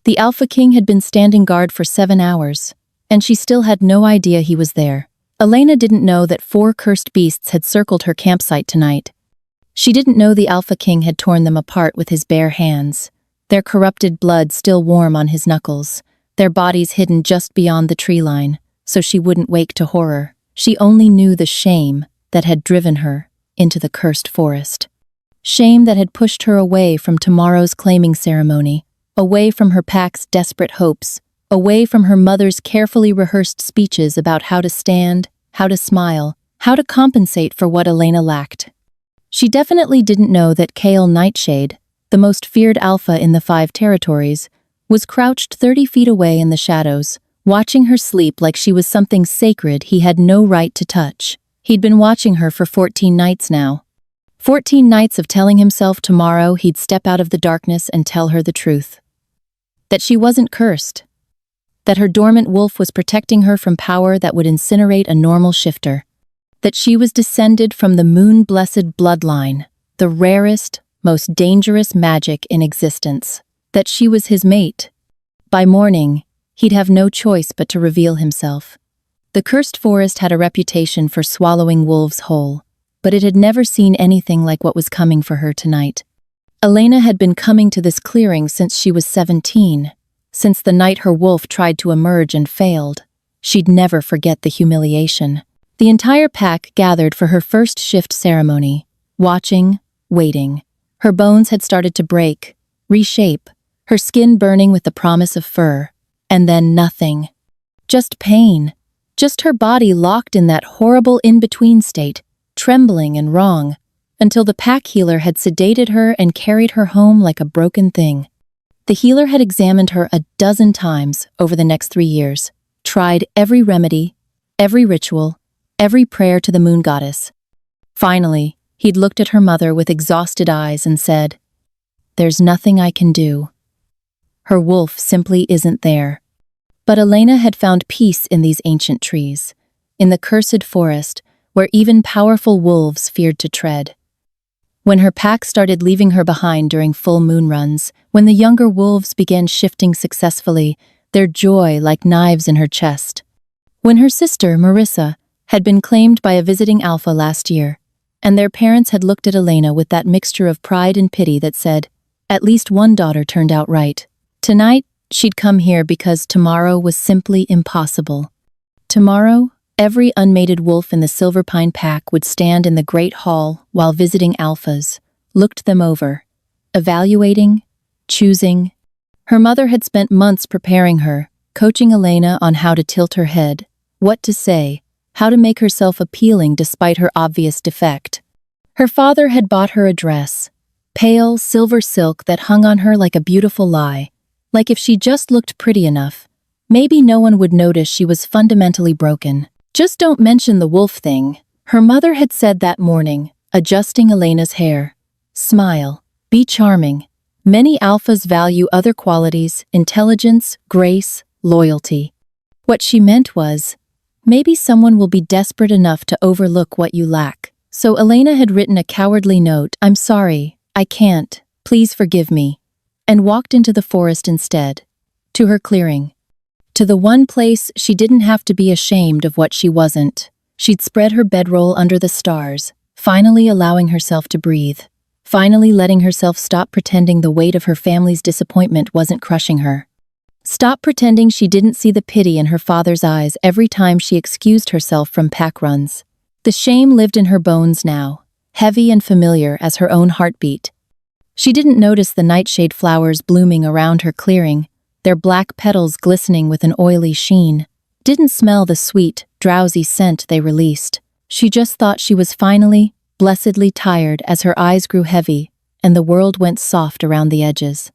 The Alpha King had been standing guard for 7 hours, and she still had no idea he was there. Elena didn't know that 4 cursed beasts had circled her campsite tonight. She didn't know the Alpha King had torn them apart with his bare hands, their corrupted blood still warm on his knuckles, their bodies hidden just beyond the tree line, so she wouldn't wake to horror. She only knew the shame that had driven her into the cursed forest. Shame that had pushed her away from tomorrow's claiming ceremony, away from her pack's desperate hopes, away from her mother's carefully rehearsed speeches about how to stand, how to smile, how to compensate for what Elena lacked. She definitely didn't know that Kale Nightshade, the most feared alpha in the 5 territories, was crouched 30 feet away in the shadows, watching her sleep like she was something sacred he had no right to touch. He'd been watching her for 14 nights now. 14 nights of telling himself tomorrow he'd step out of the darkness and tell her the truth. That she wasn't cursed. That her dormant wolf was protecting her from power that would incinerate a normal shifter. That she was descended from the moon-blessed bloodline, the rarest, most dangerous magic in existence. That she was his mate. By morning, he'd have no choice but to reveal himself. The cursed forest had a reputation for swallowing wolves whole, but it had never seen anything like what was coming for her tonight. Elena had been coming to this clearing since she was 17, since the night her wolf tried to emerge and failed. She'd never forget the humiliation. The entire pack gathered for her first shift ceremony, watching, waiting. Her bones had started to break, reshape, her skin burning with the promise of fur, and then nothing. Just pain. Just her body locked in that horrible in-between state, trembling and wrong, until the pack healer had sedated her and carried her home like a broken thing. The healer had examined her a dozen times over the next 3 years, tried every remedy, every ritual, every prayer to the moon goddess. Finally, he'd looked at her mother with exhausted eyes and said, "There's nothing I can do. Her wolf simply isn't there." But Elena had found peace in these ancient trees, in the cursed forest where even powerful wolves feared to tread. When her pack started leaving her behind during full moon runs, when the younger wolves began shifting successfully, their joy like knives in her chest. When her sister, Marissa, had been claimed by a visiting alpha last year, and their parents had looked at Elena with that mixture of pride and pity that said, at least one daughter turned out right. Tonight, she'd come here because tomorrow was simply impossible. Tomorrow, every unmated wolf in the Silver Pine pack would stand in the Great Hall while visiting alphas, looked them over, evaluating, choosing. Her mother had spent months preparing her, coaching Elena on how to tilt her head, what to say, how to make herself appealing despite her obvious defect. Her father had bought her a dress, pale silver silk that hung on her like a beautiful lie. Like if she just looked pretty enough, maybe no one would notice she was fundamentally broken. Just don't mention the wolf thing, her mother had said that morning, adjusting Elena's hair. Smile, be charming. Many alphas value other qualities, intelligence, grace, loyalty. What she meant was, maybe someone will be desperate enough to overlook what you lack. So Elena had written a cowardly note, "I'm sorry, I can't, please forgive me," and walked into the forest instead, to her clearing. To the one place she didn't have to be ashamed of what she wasn't. She'd spread her bedroll under the stars, finally allowing herself to breathe, finally letting herself stop pretending the weight of her family's disappointment wasn't crushing her. Stop pretending she didn't see the pity in her father's eyes every time she excused herself from pack runs. The shame lived in her bones now, heavy and familiar as her own heartbeat. She didn't notice the nightshade flowers blooming around her clearing, their black petals glistening with an oily sheen. Didn't smell the sweet, drowsy scent they released. She just thought she was finally, blessedly tired as her eyes grew heavy and the world went soft around the edges.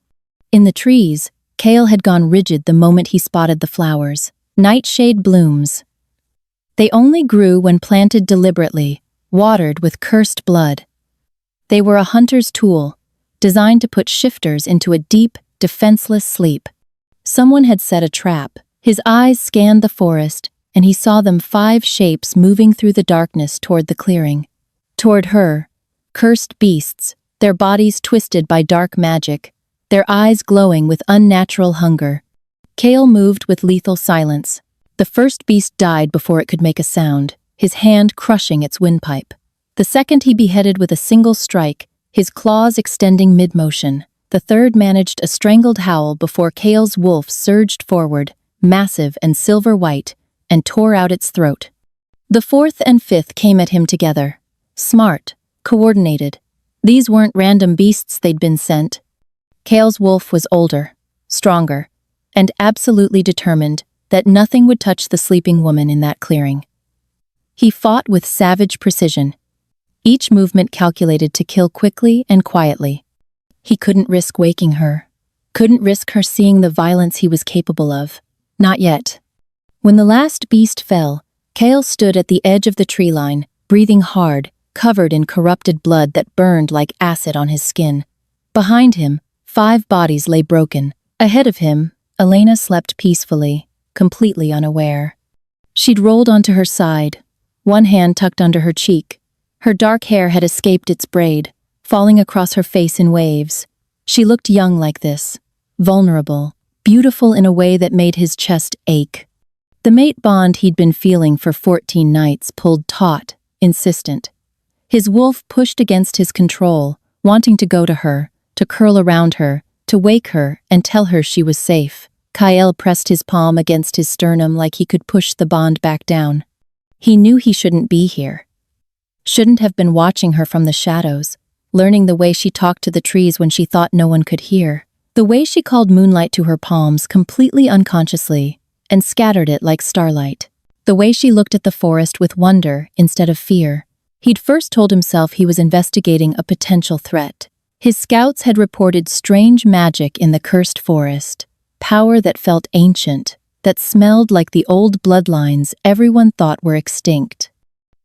In the trees, Kale had gone rigid the moment he spotted the flowers. Nightshade blooms. They only grew when planted deliberately, watered with cursed blood. They were a hunter's tool, designed to put shifters into a deep, defenseless sleep. Someone had set a trap. His eyes scanned the forest, and he saw them 5 shapes moving through the darkness toward the clearing. Toward her, cursed beasts, their bodies twisted by dark magic, their eyes glowing with unnatural hunger. Kale moved with lethal silence. The first beast died before it could make a sound, his hand crushing its windpipe. The second he beheaded with a single strike, his claws extending mid-motion. The third managed a strangled howl before Kale's wolf surged forward, massive and silver-white, and tore out its throat. The fourth and fifth came at him together. Smart, coordinated. These weren't random beasts they'd been sent. Kale's wolf was older, stronger, and absolutely determined that nothing would touch the sleeping woman in that clearing. He fought with savage precision, each movement calculated to kill quickly and quietly. He couldn't risk waking her, couldn't risk her seeing the violence he was capable of. Not yet. When the last beast fell, Kale stood at the edge of the tree line, breathing hard, covered in corrupted blood that burned like acid on his skin. Behind him, 5 bodies lay broken. Ahead of him, Elena slept peacefully, completely unaware. She'd rolled onto her side, one hand tucked under her cheek. Her dark hair had escaped its braid, falling across her face in waves. She looked young like this, vulnerable, beautiful in a way that made his chest ache. The mate bond he'd been feeling for 14 nights pulled taut, insistent. His wolf pushed against his control, wanting to go to her, to curl around her, to wake her and tell her she was safe. Kyle pressed his palm against his sternum like he could push the bond back down. He knew he shouldn't be here. Shouldn't have been watching her from the shadows, learning the way she talked to the trees when she thought no one could hear, the way she called moonlight to her palms completely unconsciously and scattered it like starlight, the way she looked at the forest with wonder instead of fear. He'd first told himself he was investigating a potential threat. His scouts had reported strange magic in the cursed forest, power that felt ancient, that smelled like the old bloodlines everyone thought were extinct.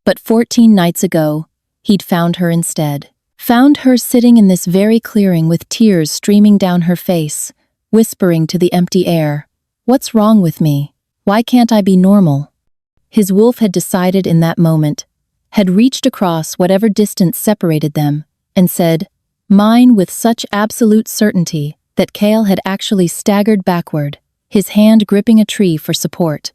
But 14 nights ago, he'd found her instead. Found her sitting in this very clearing with tears streaming down her face, whispering to the empty air, "What's wrong with me? Why can't I be normal?" His wolf had decided in that moment, had reached across whatever distance separated them, and said, "Mine," with such absolute certainty that Kale had actually staggered backward, his hand gripping a tree for support.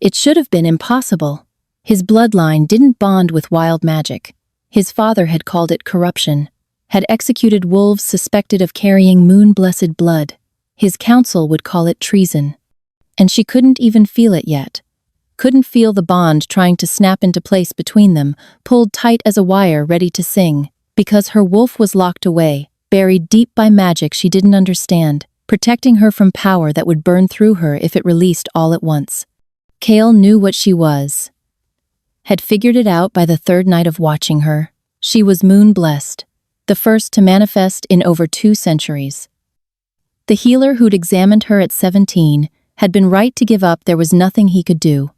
It should have been impossible. His bloodline didn't bond with wild magic. His father had called it corruption, had executed wolves suspected of carrying moon-blessed blood. His council would call it treason. And she couldn't even feel it yet. Couldn't feel the bond trying to snap into place between them, pulled tight as a wire ready to sing, because her wolf was locked away, buried deep by magic she didn't understand, protecting her from power that would burn through her if it released all at once. Kale knew what she was. Had figured it out by the third night of watching her. She was moon-blessed, the first to manifest in over 2 centuries. The healer who'd examined her at 17 had been right to give up. There was nothing he could do.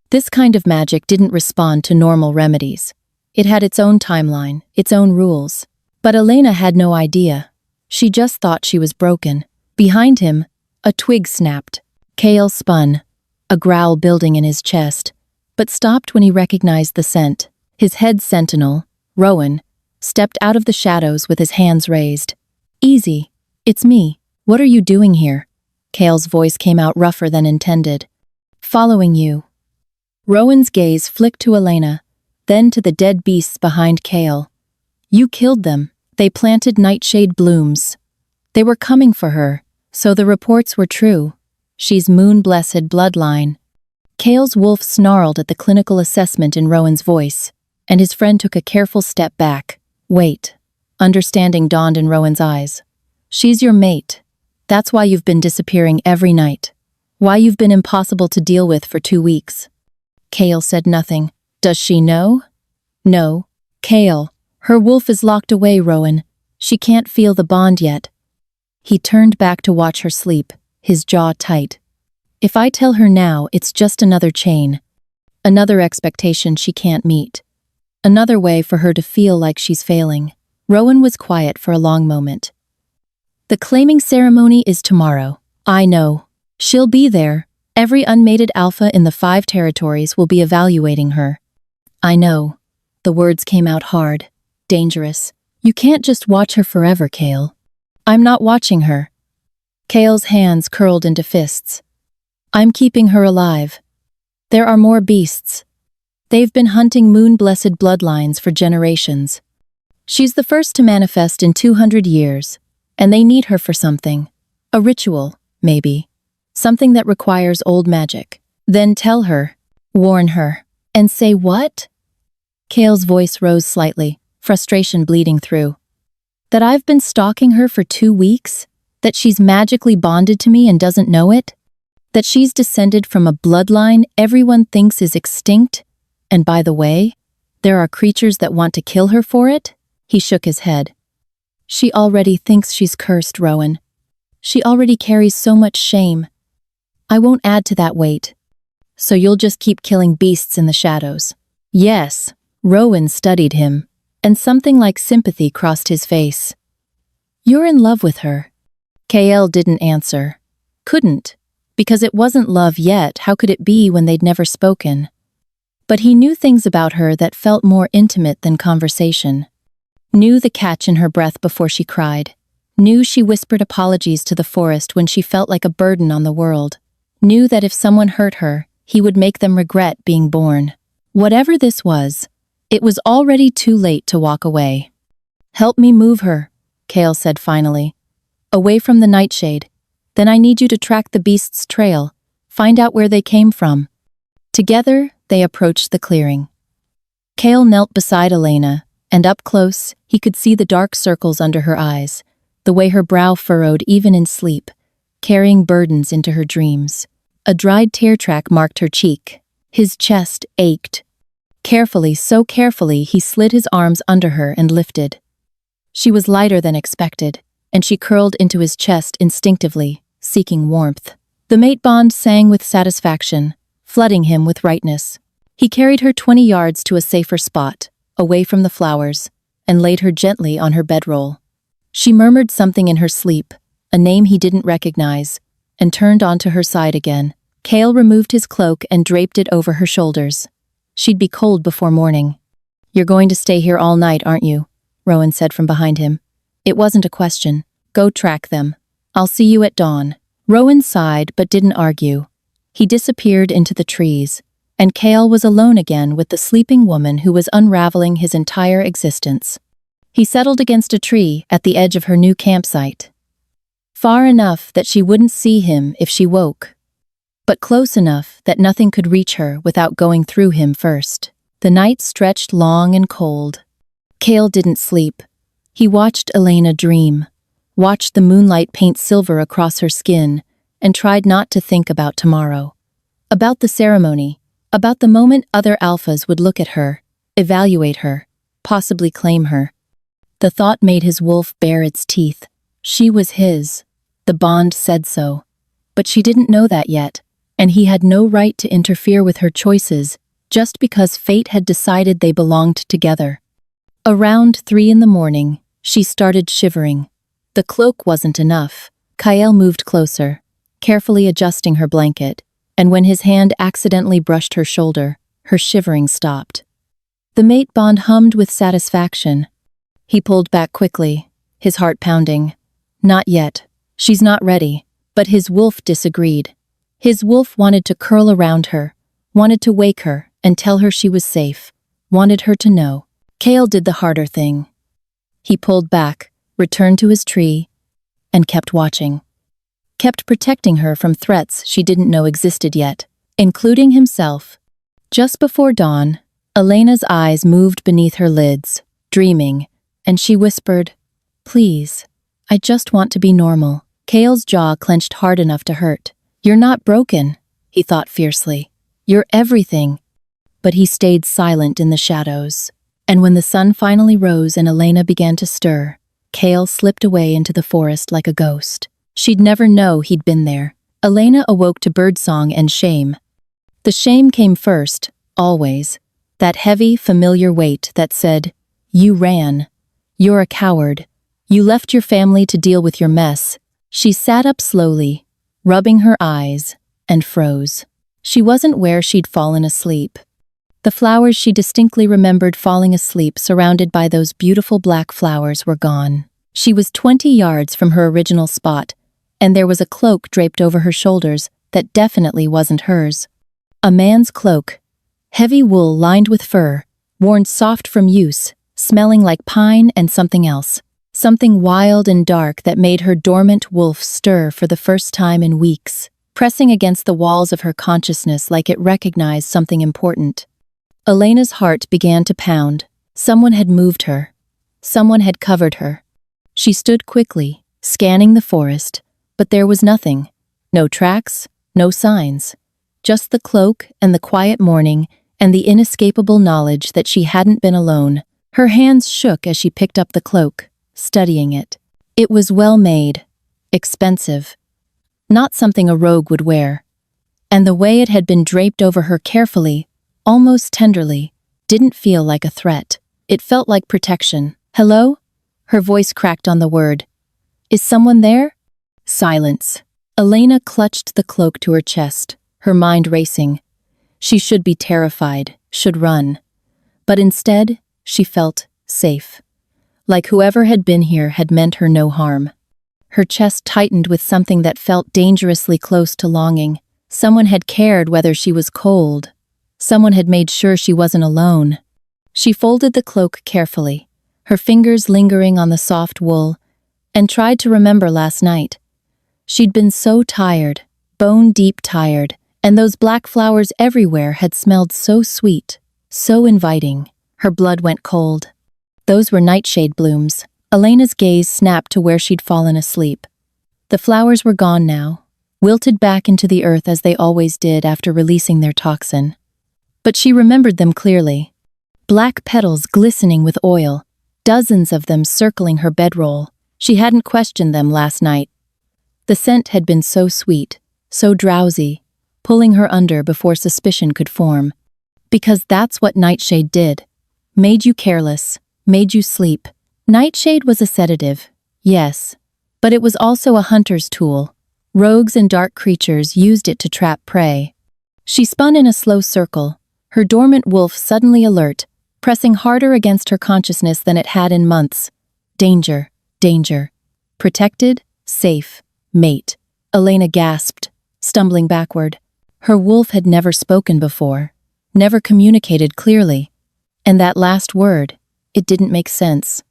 This kind of magic didn't respond to normal remedies. It had its own timeline, its own rules. But Elena had no idea. She just thought she was broken. Behind him, a twig snapped. Kale spun, a growl building in his chest, but stopped when he recognized the scent. His head sentinel, Rowan, stepped out of the shadows with his hands raised. "Easy. It's me. What are you doing here?" Kale's voice came out rougher than intended. "Following you." Rowan's gaze flicked to Elena, then to the dead beasts behind Kale. "You killed them. They planted nightshade blooms. They were coming for her, so the reports were true. She's moon-blessed bloodline." Kale's wolf snarled at the clinical assessment in Rowan's voice, and his friend took a careful step back. "Wait." Understanding dawned in Rowan's eyes. "She's your mate. That's why you've been disappearing every night. Why you've been impossible to deal with for 2 weeks." Kale said nothing. "Does she know?" "No." "Kale, her wolf is locked away, Rowan. She can't feel the bond yet." He turned back to watch her sleep, his jaw tight. "If I tell her now, it's just another chain. Another expectation she can't meet. Another way for her to feel like she's failing." Rowan was quiet for a long moment. "The claiming ceremony is tomorrow. I know. She'll be there. Every unmated alpha in the 5 territories will be evaluating her." "I know." The words came out hard, dangerous. "You can't just watch her forever, Kale. I'm not watching her. Kale's hands curled into fists. I'm keeping her alive. There are more beasts. They've been hunting moon-blessed bloodlines for generations. She's the first to manifest in 200 years, and they need her for something. A ritual, maybe. Something that requires old magic. Then tell her, warn her, and say what? Kale's voice rose slightly, frustration bleeding through. That I've been stalking her for 2 weeks? That she's magically bonded to me and doesn't know it? That she's descended from a bloodline everyone thinks is extinct? And by the way, there are creatures that want to kill her for it? He shook his head. She already thinks she's cursed, Rowan. She already carries so much shame. I won't add to that weight. So you'll just keep killing beasts in the shadows. Yes, Rowan studied him, and something like sympathy crossed his face. You're in love with her. Kale didn't answer. Couldn't, because it wasn't love yet. How could it be when they'd never spoken? But he knew things about her that felt more intimate than conversation. Knew the catch in her breath before she cried. Knew she whispered apologies to the forest when she felt like a burden on the world. Knew that if someone hurt her, he would make them regret being born. Whatever this was, it was already too late to walk away. Help me move her, Kale said finally. Away from the nightshade. Then I need you to track the beast's trail, find out where they came from. Together, they approached the clearing. Kale knelt beside Elena, and up close, he could see the dark circles under her eyes, the way her brow furrowed even in sleep, carrying burdens into her dreams. A dried tear track marked her cheek. His chest ached. Carefully, so carefully, he slid his arms under her and lifted. She was lighter than expected, and she curled into his chest instinctively, seeking warmth. The mate bond sang with satisfaction, flooding him with rightness. He carried her 20 yards to a safer spot, away from the flowers, and laid her gently on her bedroll. She murmured something in her sleep, a name he didn't recognize, and turned onto her side again. Kale removed his cloak and draped it over her shoulders. She'd be cold before morning. You're going to stay here all night, aren't you? Rowan said from behind him. It wasn't a question. Go track them. I'll see you at dawn. Rowan sighed but didn't argue. He disappeared into the trees, and Kale was alone again with the sleeping woman who was unraveling his entire existence. He settled against a tree at the edge of her new campsite. Far enough that she wouldn't see him if she woke, but close enough that nothing could reach her without going through him first. The night stretched long and cold. Kale didn't sleep. He watched Elena dream, watched the moonlight paint silver across her skin, and tried not to think about tomorrow. About the ceremony, about the moment other alphas would look at her, evaluate her, possibly claim her. The thought made his wolf bare its teeth. She was his. The bond said so. But she didn't know that yet, and he had no right to interfere with her choices just because fate had decided they belonged together. Around 3 in the morning, she started shivering. The cloak wasn't enough. Kale moved closer, carefully adjusting her blanket, and when his hand accidentally brushed her shoulder, her shivering stopped. The mate bond hummed with satisfaction. He pulled back quickly, his heart pounding. Not yet. She's not ready. But his wolf disagreed. His wolf wanted to curl around her, wanted to wake her and tell her she was safe, wanted her to know. Kale did the harder thing. He pulled back, returned to his tree, and kept watching. Kept protecting her from threats she didn't know existed yet, including himself. Just before dawn, Elena's eyes moved beneath her lids, dreaming, and she whispered, "Please, I just want to be normal." Kale's jaw clenched hard enough to hurt. "You're not broken," he thought fiercely. "You're everything." But he stayed silent in the shadows. And when the sun finally rose and Elena began to stir, Kale slipped away into the forest like a ghost. She'd never know he'd been there. Elena awoke to birdsong and shame. The shame came first, always. That heavy, familiar weight that said, "You ran. You're a coward. You left your family to deal with your mess." She sat up slowly, rubbing her eyes, and froze. She wasn't where she'd fallen asleep. The flowers she distinctly remembered falling asleep surrounded by those beautiful black flowers were gone. She was 20 yards from her original spot, and there was a cloak draped over her shoulders that definitely wasn't hers. A man's cloak, heavy wool lined with fur, worn soft from use, smelling like pine and something else. Something wild and dark that made her dormant wolf stir for the first time in weeks, pressing against the walls of her consciousness like it recognized something important. Elena's heart began to pound. Someone had moved her. Someone had covered her. She stood quickly, scanning the forest, but there was nothing. No tracks, no signs. Just the cloak and the quiet morning and the inescapable knowledge that she hadn't been alone. Her hands shook as she picked up the cloak, studying it. It was well made, expensive, not something a rogue would wear. And the way it had been draped over her carefully, almost tenderly, didn't feel like a threat. It felt like protection. "Hello?" Her voice cracked on the word. "Is someone there?" Silence. Elena clutched the cloak to her chest, her mind racing. She should be terrified, should run. But instead, she felt safe. Like whoever had been here had meant her no harm. Her chest tightened with something that felt dangerously close to longing. Someone had cared whether she was cold. Someone had made sure she wasn't alone. She folded the cloak carefully, her fingers lingering on the soft wool, and tried to remember last night. She'd been so tired, bone-deep tired, and those black flowers everywhere had smelled so sweet, so inviting. Her blood went cold. Those were nightshade blooms. Elena's gaze snapped to where she'd fallen asleep. The flowers were gone now, wilted back into the earth as they always did after releasing their toxin. But she remembered them clearly. Black petals glistening with oil, dozens of them circling her bedroll. She hadn't questioned them last night. The scent had been so sweet, so drowsy, pulling her under before suspicion could form. Because that's what nightshade did. Made you careless, made you sleep. Nightshade was a sedative, yes, but it was also a hunter's tool. Rogues and dark creatures used it to trap prey. She spun in a slow circle, her dormant wolf suddenly alert, pressing harder against her consciousness than it had in months. Danger, danger. Protected, safe, mate. Elena gasped, stumbling backward. Her wolf had never spoken before, never communicated clearly. And that last word, it didn't make sense.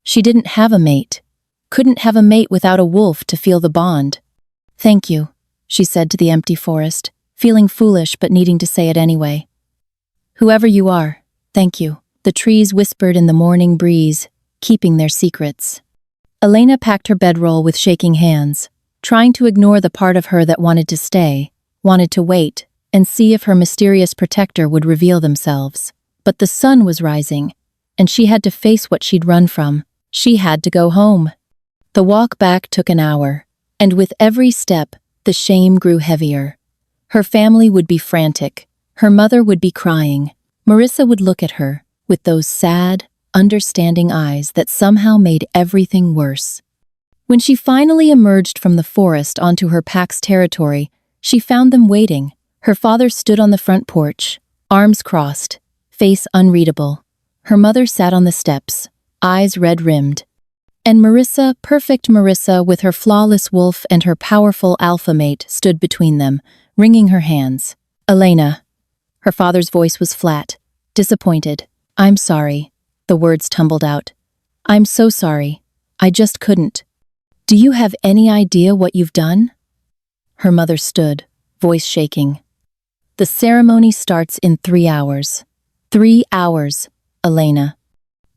She didn't have a mate, couldn't have a mate without a wolf to feel the bond. "Thank you," she said to the empty forest, feeling foolish but needing to say it anyway. "Whoever you are, thank you," the trees whispered in the morning breeze, keeping their secrets. Elena packed her bedroll with shaking hands, trying to ignore the part of her that wanted to stay, wanted to wait, and see if her mysterious protector would reveal themselves. But the sun was rising, and she had to face what she'd run from. She had to go home. The walk back took an hour, and with every step, the shame grew heavier. Her family would be frantic. Her mother would be crying. Marissa would look at her with those sad, understanding eyes that somehow made everything worse. When she finally emerged from the forest onto her pack's territory, she found them waiting. Her father stood on the front porch, arms crossed, face unreadable. Her mother sat on the steps, eyes red-rimmed. And Marissa, perfect Marissa, with her flawless wolf and her powerful alpha mate, stood between them, wringing her hands. "Elena." Her father's voice was flat, disappointed. "I'm sorry." The words tumbled out. "I'm so sorry. I just couldn't." "Do you have any idea what you've done?" Her mother stood, voice shaking. "The ceremony starts in 3 hours. 3 hours, Elena.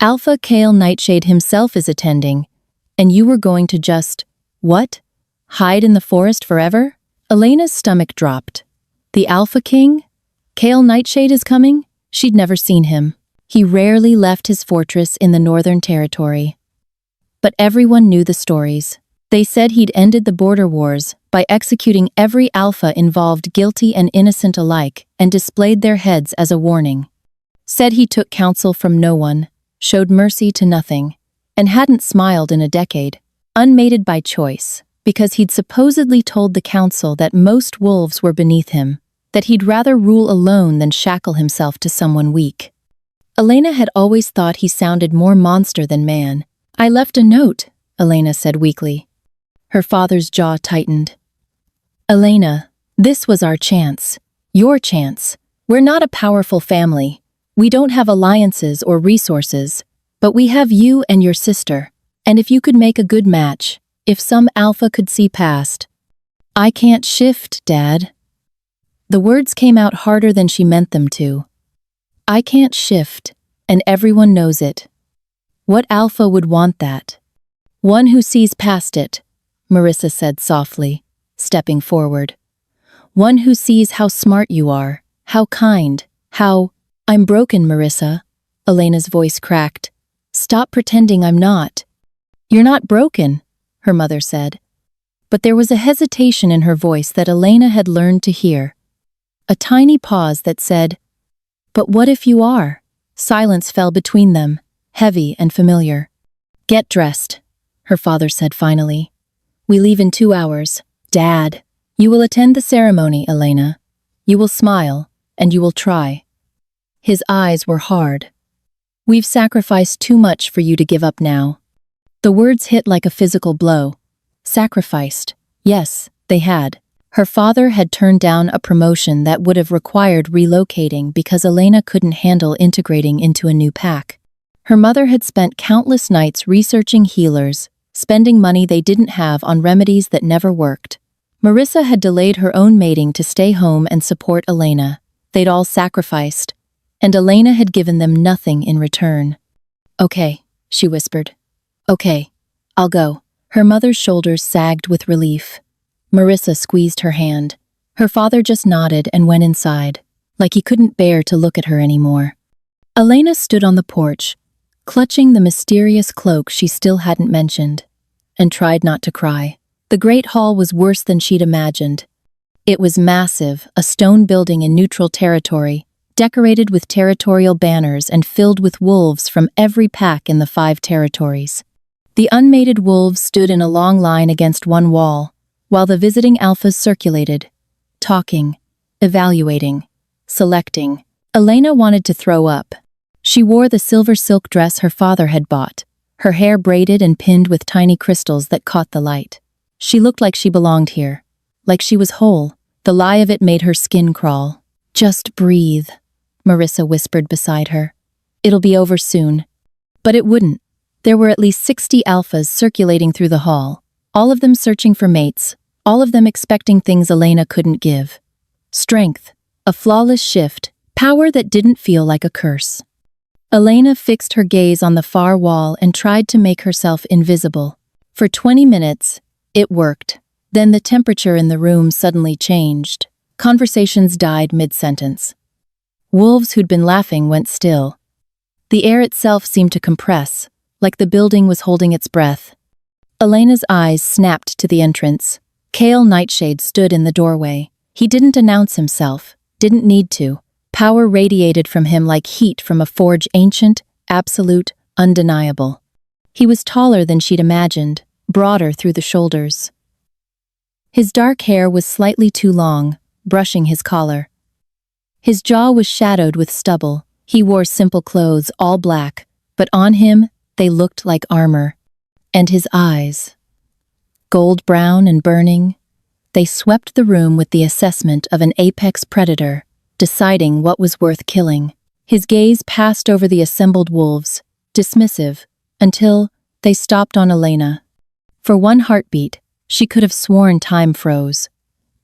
Alpha Kale Nightshade himself is attending, and you were going to just, what? Hide in the forest forever?" Elena's stomach dropped. The Alpha King? Kale Nightshade is coming? She'd never seen him. He rarely left his fortress in the Northern Territory. But everyone knew the stories. They said he'd ended the border wars by executing every Alpha involved, guilty and innocent alike, and displayed their heads as a warning. Said he took counsel from no one, showed mercy to nothing, and hadn't smiled in a decade, unmated by choice, because he'd supposedly told the council that most wolves were beneath him, that he'd rather rule alone than shackle himself to someone weak. Elena had always thought he sounded more monster than man, I left a note, Elena said weakly. Her father's jaw tightened. Elena, this was our chance. Your chance. We're not a powerful family. We don't have alliances or resources, but we have you and your sister. And if you could make a good match, if some alpha could see past. I can't shift, Dad. The words came out harder than she meant them to. I can't shift, and everyone knows it. What alpha would want that? One who sees past it, Marissa said softly, stepping forward. One who sees how smart you are, how kind, how— I'm broken, Marissa, Elena's voice cracked. Stop pretending I'm not. You're not broken, her mother said. But there was a hesitation in her voice that Elena had learned to hear. A tiny pause that said, but what if you are? Silence fell between them, heavy and familiar. Get dressed, her father said finally. We leave in 2 hours. Dad, you will attend the ceremony, Elena. You will smile, and you will try. His eyes were hard. We've sacrificed too much for you to give up now. The words hit like a physical blow. Sacrificed. Yes, they had. Her father had turned down a promotion that would have required relocating because Elena couldn't handle integrating into a new pack. Her mother had spent countless nights researching healers, spending money they didn't have on remedies that never worked. Marissa had delayed her own mating to stay home and support Elena. They'd all sacrificed, and Elena had given them nothing in return. Okay, she whispered. Okay, I'll go. Her mother's shoulders sagged with relief. Marissa squeezed her hand. Her father just nodded and went inside, like he couldn't bear to look at her anymore. Elena stood on the porch, clutching the mysterious cloak she still hadn't mentioned, and tried not to cry. The Great Hall was worse than she'd imagined. It was massive, a stone building in neutral territory, decorated with territorial banners and filled with wolves from every pack in the 5 territories. The unmated wolves stood in a long line against one wall, while the visiting alphas circulated, talking, evaluating, selecting. Elena wanted to throw up. She wore the silver silk dress her father had bought, her hair braided and pinned with tiny crystals that caught the light. She looked like she belonged here, like she was whole. The lie of it made her skin crawl. Just breathe, Marissa whispered beside her. It'll be over soon. But it wouldn't. There were at least 60 alphas circulating through the hall, all of them searching for mates, all of them expecting things Elena couldn't give. Strength, a flawless shift, power that didn't feel like a curse. Elena fixed her gaze on the far wall and tried to make herself invisible. For 20 minutes, it worked. Then the temperature in the room suddenly changed. Conversations died mid-sentence. Wolves who'd been laughing went still. The air itself seemed to compress, like the building was holding its breath. Elena's eyes snapped to the entrance. Kale Nightshade stood in the doorway. He didn't announce himself, didn't need to. Power radiated from him like heat from a forge, ancient, absolute, undeniable. He was taller than she'd imagined, broader through the shoulders. His dark hair was slightly too long, brushing his collar. His jaw was shadowed with stubble. He wore simple clothes, all black, but on him, they looked like armor. And his eyes, gold brown and burning, they swept the room with the assessment of an apex predator, deciding what was worth killing. His gaze passed over the assembled wolves, dismissive, until they stopped on Elena. For one heartbeat, she could have sworn time froze.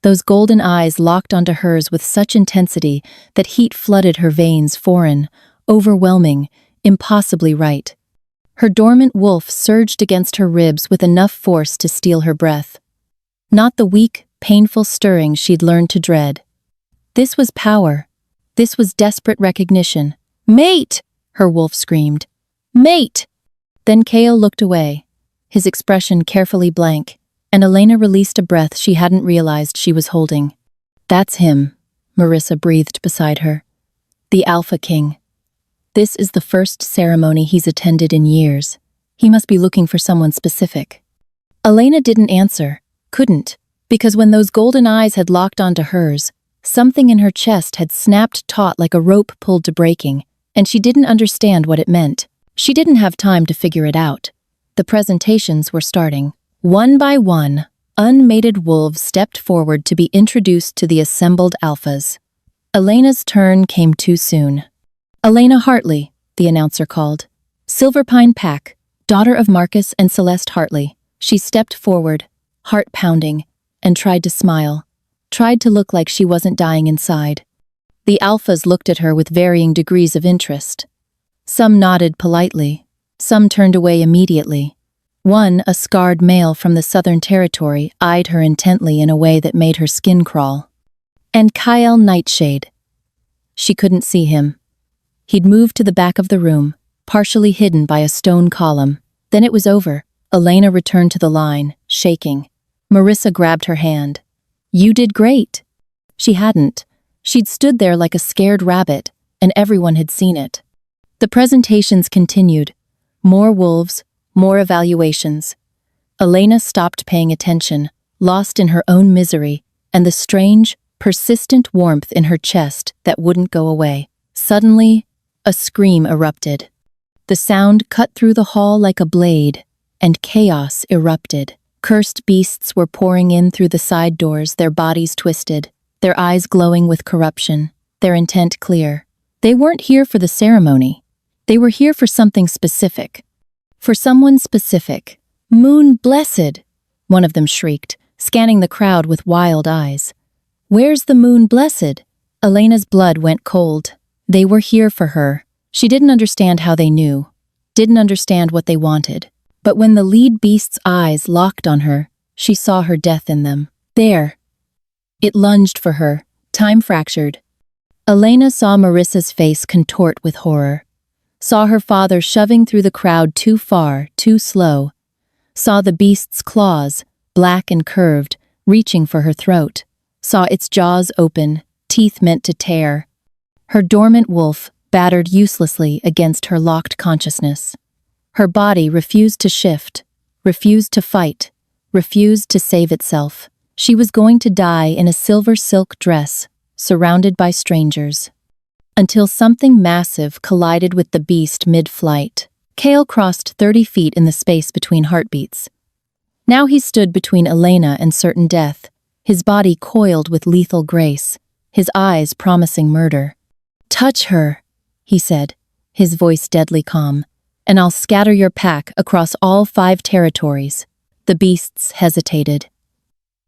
Those golden eyes locked onto hers with such intensity that heat flooded her veins, foreign, overwhelming, impossibly right. Her dormant wolf surged against her ribs with enough force to steal her breath. Not the weak, painful stirring she'd learned to dread. This was power. This was desperate recognition. Mate! Her wolf screamed. Mate! Then Kale looked away, his expression carefully blank, and Elena released a breath she hadn't realized she was holding. That's him, Marissa breathed beside her. The Alpha King. This is the first ceremony he's attended in years. He must be looking for someone specific. Elena didn't answer, couldn't, because when those golden eyes had locked onto hers, something in her chest had snapped taut like a rope pulled to breaking, and she didn't understand what it meant. She didn't have time to figure it out. The presentations were starting. One by one, unmated wolves stepped forward to be introduced to the assembled alphas. Elena's turn came too soon. "Elena Hartley," the announcer called. "Silverpine Pack, daughter of Marcus and Celeste Hartley." She stepped forward, heart pounding, and tried to smile. Tried to look like she wasn't dying inside. The alphas looked at her with varying degrees of interest. Some nodded politely. Some turned away immediately. One, a scarred male from the Southern Territory, eyed her intently in a way that made her skin crawl. And Kyle Nightshade. She couldn't see him. He'd moved to the back of the room, partially hidden by a stone column. Then it was over. Elena returned to the line, shaking. Marissa grabbed her hand. "You did great." She hadn't. She'd stood there like a scared rabbit, and everyone had seen it. The presentations continued. More wolves, more evaluations. Elena stopped paying attention, lost in her own misery, and the strange, persistent warmth in her chest that wouldn't go away. Suddenly, a scream erupted. The sound cut through the hall like a blade, and chaos erupted. Cursed beasts were pouring in through the side doors, their bodies twisted, their eyes glowing with corruption, their intent clear. They weren't here for the ceremony. They were here for something specific. For someone specific. "Moon blessed!" one of them shrieked, scanning the crowd with wild eyes. "Where's the moon blessed?" Elena's blood went cold. They were here for her. She didn't understand how they knew, didn't understand what they wanted. But when the lead beast's eyes locked on her, she saw her death in them. There. It lunged for her, time fractured. Elena saw Marissa's face contort with horror. Saw her father shoving through the crowd too far, too slow. Saw the beast's claws, black and curved, reaching for her throat. Saw its jaws open, teeth meant to tear. Her dormant wolf battered uselessly against her locked consciousness. Her body refused to shift, refused to fight, refused to save itself. She was going to die in a silver silk dress, surrounded by strangers. Until something massive collided with the beast mid-flight. Kale crossed 30 feet in the space between heartbeats. Now he stood between Elena and certain death, his body coiled with lethal grace, his eyes promising murder. "Touch her," he said, his voice deadly calm, "and I'll scatter your pack across all 5 territories." The beasts hesitated.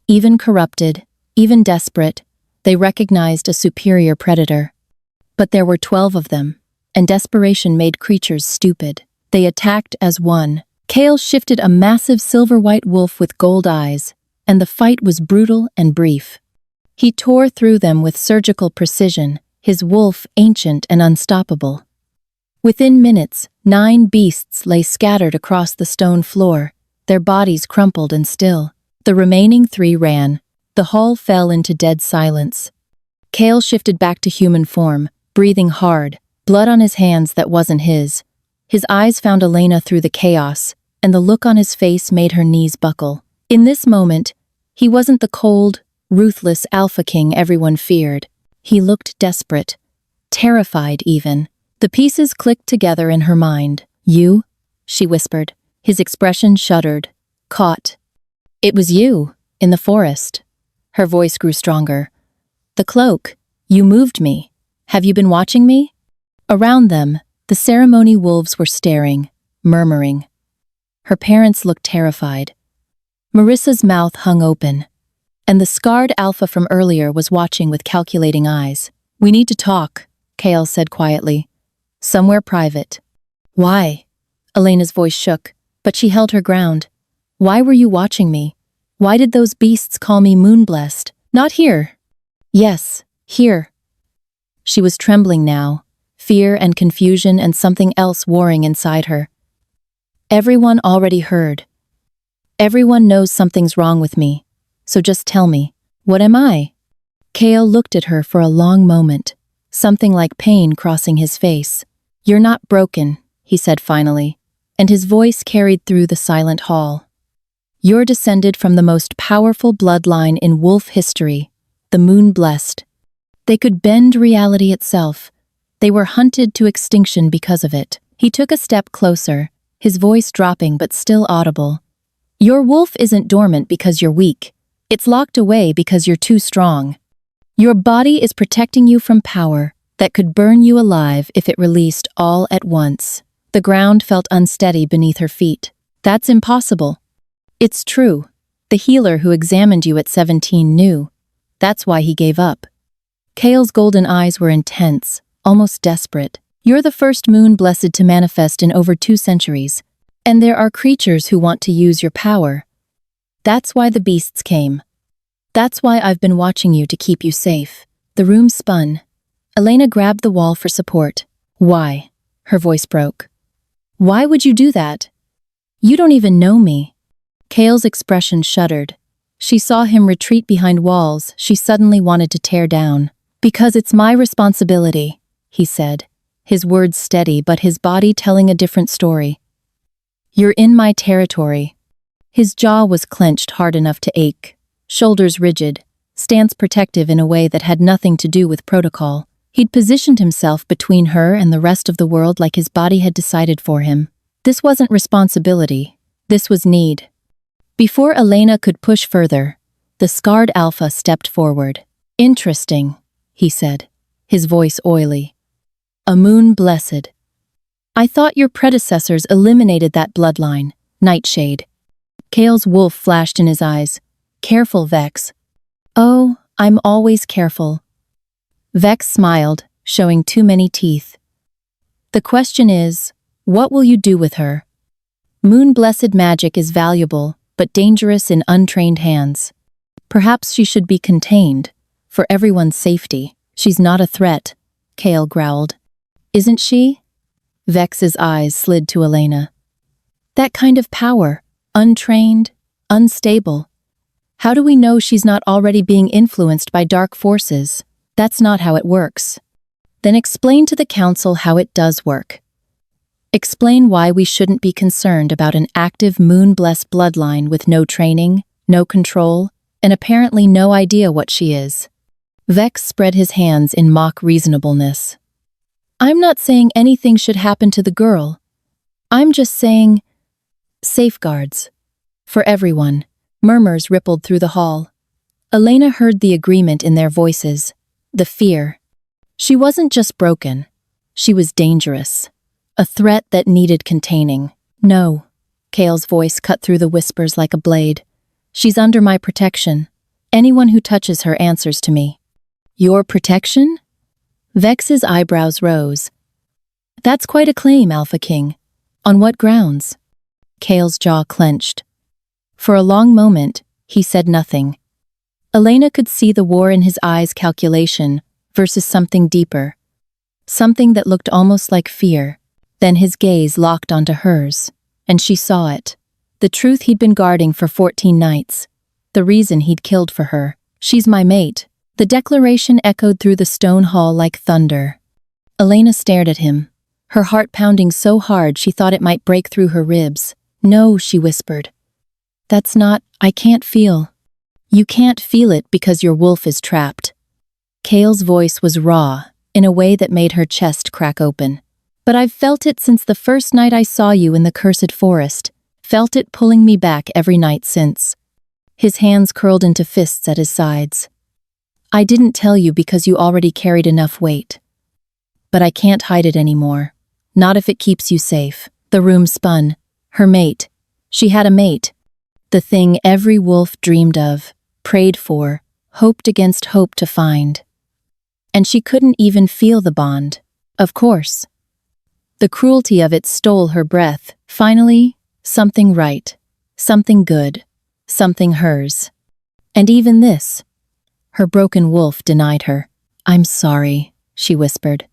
Even corrupted, even desperate, they recognized a superior predator. But there were 12 of them, and desperation made creatures stupid. They attacked as one. Kale shifted a massive silver-white wolf with gold eyes, and the fight was brutal and brief. He tore through them with surgical precision, his wolf ancient and unstoppable. Within minutes, 9 beasts lay scattered across the stone floor, their bodies crumpled and still. The remaining 3 ran. The hall fell into dead silence. Kale shifted back to human form, breathing hard, blood on his hands that wasn't his. His eyes found Elena through the chaos, and the look on his face made her knees buckle. In this moment, he wasn't the cold, ruthless Alpha King everyone feared. He looked desperate, terrified even. The pieces clicked together in her mind. "You?" she whispered. His expression shuddered, caught. "It was you, in the forest." Her voice grew stronger. "The cloak. You moved me. Have you been watching me?" Around them, the ceremony wolves were staring, murmuring. Her parents looked terrified. Marissa's mouth hung open, and the scarred alpha from earlier was watching with calculating eyes. "We need to talk," Kale said quietly. "Somewhere private." "Why?" Elena's voice shook, but she held her ground. "Why were you watching me? Why did those beasts call me moon-blessed? Not here." "Yes, here." She was trembling now, fear and confusion and something else warring inside her. "Everyone already heard. Everyone knows something's wrong with me, so just tell me, what am I?" Kale looked at her for a long moment, something like pain crossing his face. "You're not broken," he said finally, and his voice carried through the silent hall. "You're descended from the most powerful bloodline in wolf history, the moon-blessed. They could bend reality itself. They were hunted to extinction because of it." He took a step closer, his voice dropping but still audible. Your wolf isn't dormant because you're weak. It's locked away because you're too strong. Your body is protecting you from power that could burn you alive if it released all at once. The ground felt unsteady beneath her feet. That's impossible. It's true. The healer who examined you at 17 knew. That's why he gave up. Kale's golden eyes were intense, almost desperate. You're the first moon blessed to manifest in over 2 centuries, and there are creatures who want to use your power. That's why the beasts came. That's why I've been watching you to keep you safe. The room spun. Elena grabbed the wall for support. Why? Her voice broke. Why would you do that? You don't even know me. Kale's expression shuddered. She saw him retreat behind walls she suddenly wanted to tear down. Because it's my responsibility, he said, his words steady but his body telling a different story. You're in my territory. His jaw was clenched hard enough to ache, shoulders rigid, stance protective in a way that had nothing to do with protocol. He'd positioned himself between her and the rest of the world like his body had decided for him. This wasn't responsibility. This was need. Before Elena could push further, the scarred alpha stepped forward. Interesting, he said, his voice oily. A moon blessed. I thought your predecessors eliminated that bloodline, Nightshade. Kale's wolf flashed in his eyes. Careful, Vex. Oh, I'm always careful. Vex smiled, showing too many teeth. The question is, what will you do with her? Moon-blessed magic is valuable, but dangerous in untrained hands. Perhaps she should be contained, for everyone's safety. She's not a threat, Kale growled. Isn't she? Vex's eyes slid to Elena. That kind of power, untrained, unstable. How do we know she's not already being influenced by dark forces? That's not how it works. Then explain to the council how it does work. Explain why we shouldn't be concerned about an active moon-blessed bloodline with no training, no control, and apparently no idea what she is. Vex spread his hands in mock reasonableness. I'm not saying anything should happen to the girl. I'm just saying safeguards. For everyone. Murmurs rippled through the hall. Elena heard the agreement in their voices. The fear. She wasn't just broken. She was dangerous. A threat that needed containing. No. Kale's voice cut through the whispers like a blade. She's under my protection. Anyone who touches her answers to me. Your protection? Vex's eyebrows rose. That's quite a claim, Alpha King. On what grounds? Kale's jaw clenched. For a long moment, he said nothing. Elena could see the war in his eyes calculation versus something deeper. Something that looked almost like fear. Then his gaze locked onto hers, and she saw it. The truth he'd been guarding for 14 nights. The reason he'd killed for her. She's my mate. The declaration echoed through the stone hall like thunder. Elena stared at him, her heart pounding so hard she thought it might break through her ribs. No, she whispered. That's not, I can't feel. You can't feel it because your wolf is trapped. Kale's voice was raw, in a way that made her chest crack open. But I've felt it since the first night I saw you in the cursed forest. Felt it pulling me back every night since. His hands curled into fists at his sides. I didn't tell you because you already carried enough weight. But I can't hide it anymore. Not if it keeps you safe. The room spun. Her mate. She had a mate. The thing every wolf dreamed of, prayed for, hoped against hope to find. And she couldn't even feel the bond. Of course. The cruelty of it stole her breath. Finally, something right. Something good. Something hers. And even this. Her broken wolf denied her. I'm sorry, she whispered.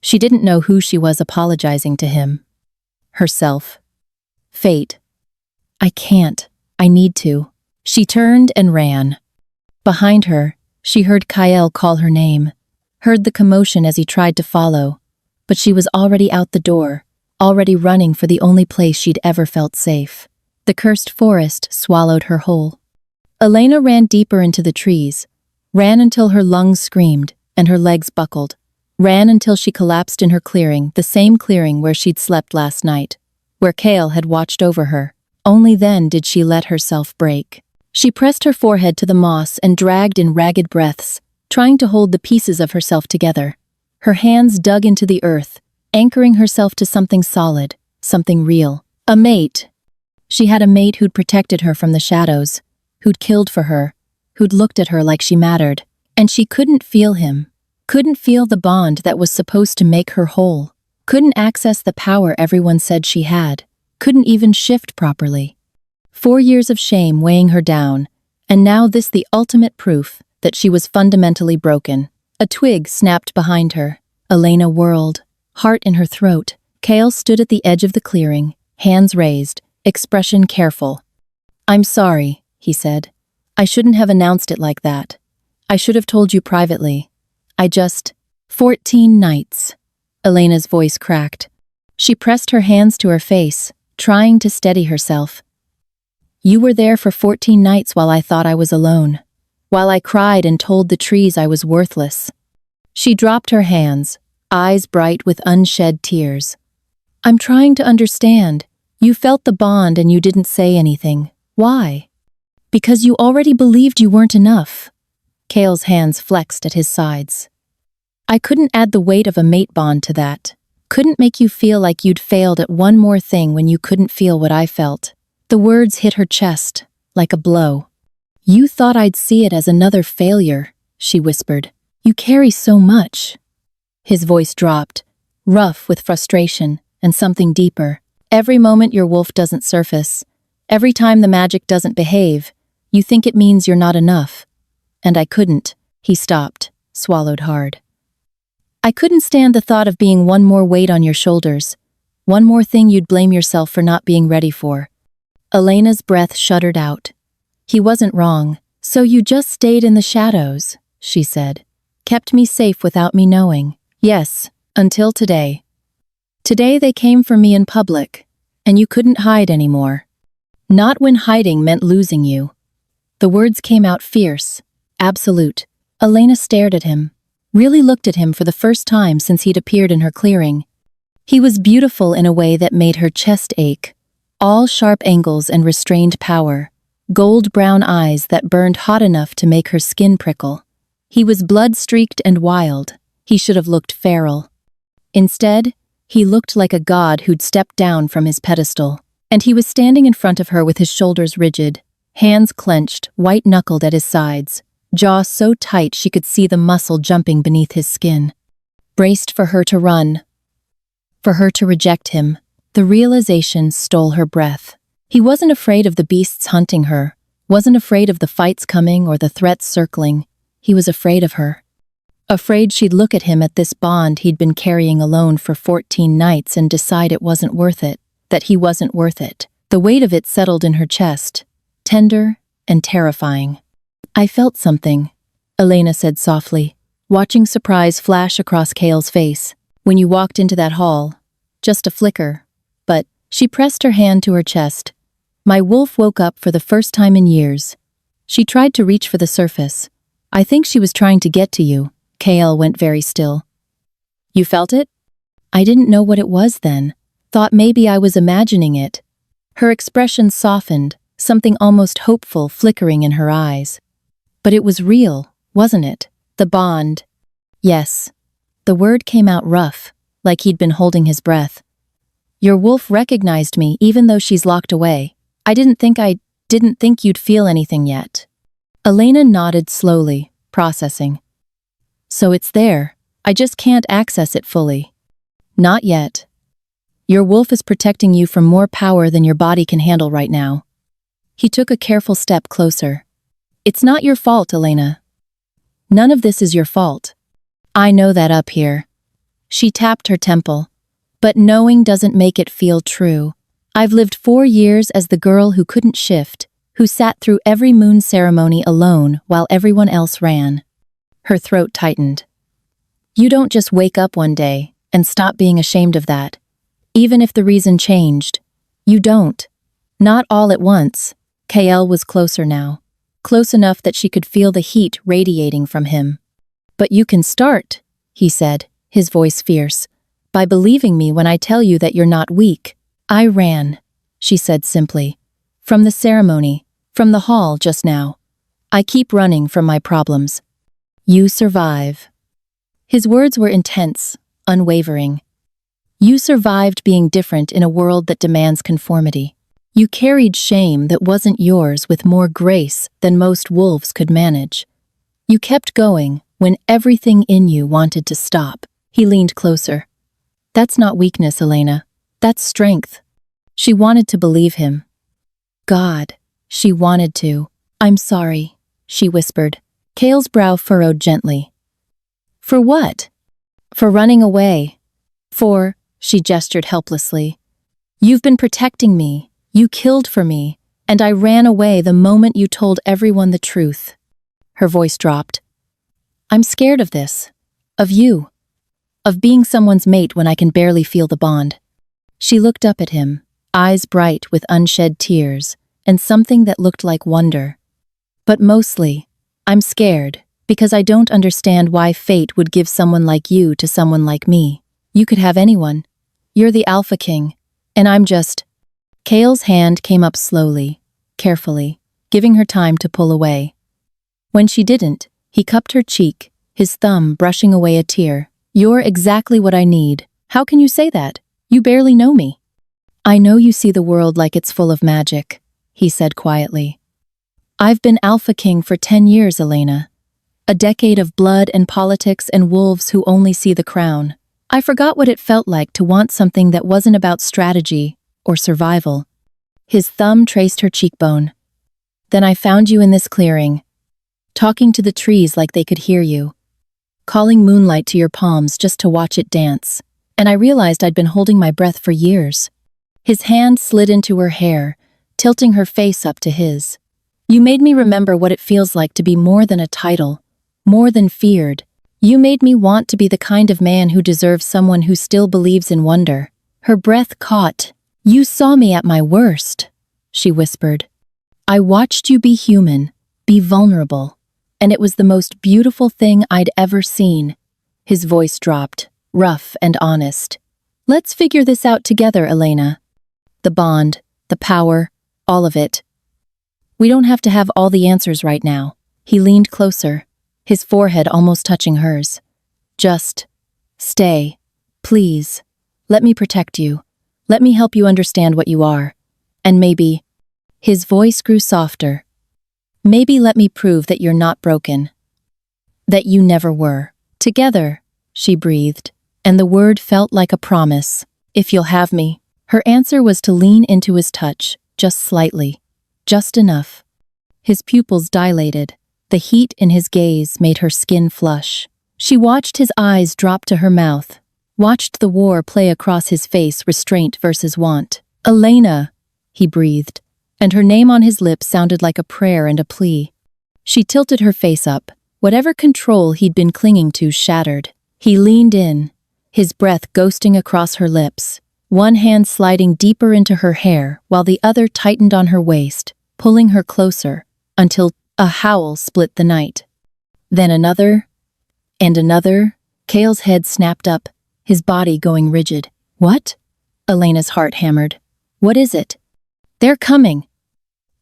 She didn't know who she was apologizing to him. Herself. Fate. I can't. I need to. She turned and ran. Behind her, she heard Kyle call her name, heard the commotion as he tried to follow, but she was already out the door, already running for the only place she'd ever felt safe. The cursed forest swallowed her whole. Elena ran deeper into the trees, ran until her lungs screamed and her legs buckled, ran until she collapsed in her clearing, the same clearing where she'd slept last night. where Kale had watched over her. Only then did she let herself break. She pressed her forehead to the moss and dragged in ragged breaths, trying to hold the pieces of herself together. Her hands dug into the earth, anchoring herself to something solid, something real. A mate. She had a mate who'd protected her from the shadows, who'd killed for her, who'd looked at her like she mattered. And she couldn't feel him, couldn't feel the bond that was supposed to make her whole, couldn't access the power everyone said she had, couldn't even shift properly. 4 years of shame weighing her down, and now this the ultimate proof that she was fundamentally broken. A twig snapped behind her. Elena whirled, heart in her throat. Kale stood at the edge of the clearing, hands raised, expression careful. "I'm sorry," he said. "I shouldn't have announced it like that. I should have told you privately. 14 nights. Elena's voice cracked. She pressed her hands to her face, trying to steady herself. "You were there for 14 nights while I thought I was alone. While I cried and told the trees I was worthless." She dropped her hands, eyes bright with unshed tears. "I'm trying to understand. You felt the bond and you didn't say anything. Why?" "Because you already believed you weren't enough." Kale's hands flexed at his sides. "I couldn't add the weight of a mate bond to that. Couldn't make you feel like you'd failed at one more thing when you couldn't feel what I felt." The words hit her chest, like a blow. "You thought I'd see it as another failure," she whispered. "You carry so much." His voice dropped, rough with frustration and something deeper. "Every moment your wolf doesn't surface, every time the magic doesn't behave, you think it means you're not enough. And I couldn't." He stopped, swallowed hard. "I couldn't stand the thought of being one more weight on your shoulders, one more thing you'd blame yourself for not being ready for." Elena's breath shuddered out. "He wasn't wrong. So you just stayed in the shadows," she said. "Kept me safe without me knowing." "Yes, until today. Today they came for me in public, and you couldn't hide anymore. Not when hiding meant losing you." The words came out fierce, absolute. Elena stared at him, really looked at him for the first time since he'd appeared in her clearing. He was beautiful in a way that made her chest ache, all sharp angles and restrained power, gold-brown eyes that burned hot enough to make her skin prickle. He was blood-streaked and wild. He should have looked feral. Instead, he looked like a god who'd stepped down from his pedestal, and he was standing in front of her with his shoulders rigid, hands clenched, white-knuckled at his sides, jaw so tight she could see the muscle jumping beneath his skin. Braced for her to run, for her to reject him. The realization stole her breath. He wasn't afraid of the beasts hunting her, wasn't afraid of the fights coming or the threats circling. He was afraid of her. Afraid she'd look at him at this bond he'd been carrying alone for 14 nights and decide it wasn't worth it, that he wasn't worth it. The weight of it settled in her chest, tender and terrifying. "I felt something," Elena said softly, watching surprise flash across Kale's face. "When you walked into that hall. Just a flicker. But," she pressed her hand to her chest. "My wolf woke up for the first time in years." She tried to reach for the surface. "I think she was trying to get to you." Kale went very still. "You felt it?" "I didn't know what it was then. Thought maybe I was imagining it." Her expression softened, something almost hopeful flickering in her eyes. "But it was real, wasn't it? The bond." "Yes." The word came out rough, like he'd been holding his breath. "Your wolf recognized me even though she's locked away. I didn't think you'd feel anything yet." Elena nodded slowly, processing. "So it's there. I just can't access it fully." "Not yet. Your wolf is protecting you from more power than your body can handle right now." He took a careful step closer. "It's not your fault, Elena. None of this is your fault. I know that up here." She tapped her temple. "But knowing doesn't make it feel true. I've lived 4 years as the girl who couldn't shift, who sat through every moon ceremony alone while everyone else ran." Her throat tightened. "You don't just wake up one day and stop being ashamed of that. Even if the reason changed. You don't. Not all at once." Kale was closer now. Close enough that she could feel the heat radiating from him. "But you can start," he said, his voice fierce, "by believing me when I tell you that you're not weak, I ran, she said simply. From the ceremony, from the hall just now. I keep running from my problems. You survive. His words were intense, unwavering. You survived being different in a world that demands conformity. You carried shame that wasn't yours with more grace than most wolves could manage. You kept going when everything in you wanted to stop. He leaned closer. That's not weakness, Elena. That's strength. She wanted to believe him. God, she wanted to. I'm sorry, she whispered. Kale's brow furrowed gently. For what? For running away. She gestured helplessly. You've been protecting me. You killed for me, and I ran away the moment you told everyone the truth. Her voice dropped. I'm scared of this. Of you. Of being someone's mate when I can barely feel the bond. She looked up at him, eyes bright with unshed tears, and something that looked like wonder. But mostly, I'm scared, because I don't understand why fate would give someone like you to someone like me. You could have anyone. You're the Alpha King, and I'm just... Kale's hand came up slowly, carefully, giving her time to pull away. When she didn't, he cupped her cheek, his thumb brushing away a tear. You're exactly what I need. How can you say that? You barely know me. I know you see the world like it's full of magic, he said quietly. I've been Alpha King for 10 years, Elena. A decade of blood and politics and wolves who only see the crown. I forgot what it felt like to want something that wasn't about strategy or survival. His thumb traced her cheekbone. Then I found you in this clearing, talking to the trees like they could hear you, calling moonlight to your palms just to watch it dance, and I realized I'd been holding my breath for years. His hand slid into her hair, tilting her face up to his. You made me remember what it feels like to be more than a title, more than feared. You made me want to be the kind of man who deserves someone who still believes in wonder. Her breath caught. You saw me at my worst, she whispered. I watched you be human, be vulnerable, and it was the most beautiful thing I'd ever seen. His voice dropped, rough and honest. Let's figure this out together, Elena. The bond, the power, all of it. We don't have to have all the answers right now. He leaned closer, his forehead almost touching hers. Just stay, please. Let me protect you. Let me help you understand what you are. And maybe, his voice grew softer. Maybe let me prove that you're not broken. That you never were. Together, she breathed, and the word felt like a promise. If you'll have me. Her answer was to lean into his touch, just slightly. Just enough. His pupils dilated. The heat in his gaze made her skin flush. She watched his eyes drop to her mouth, watched the war play across his face, restraint versus want. Elena, he breathed, and her name on his lips sounded like a prayer and a plea. She tilted her face up. Whatever control he'd been clinging to shattered. He leaned in, his breath ghosting across her lips, one hand sliding deeper into her hair while the other tightened on her waist, pulling her closer, until a howl split the night. Then another, and another. Kale's head snapped up, his body going rigid. What? Elena's heart hammered. What is it? They're coming.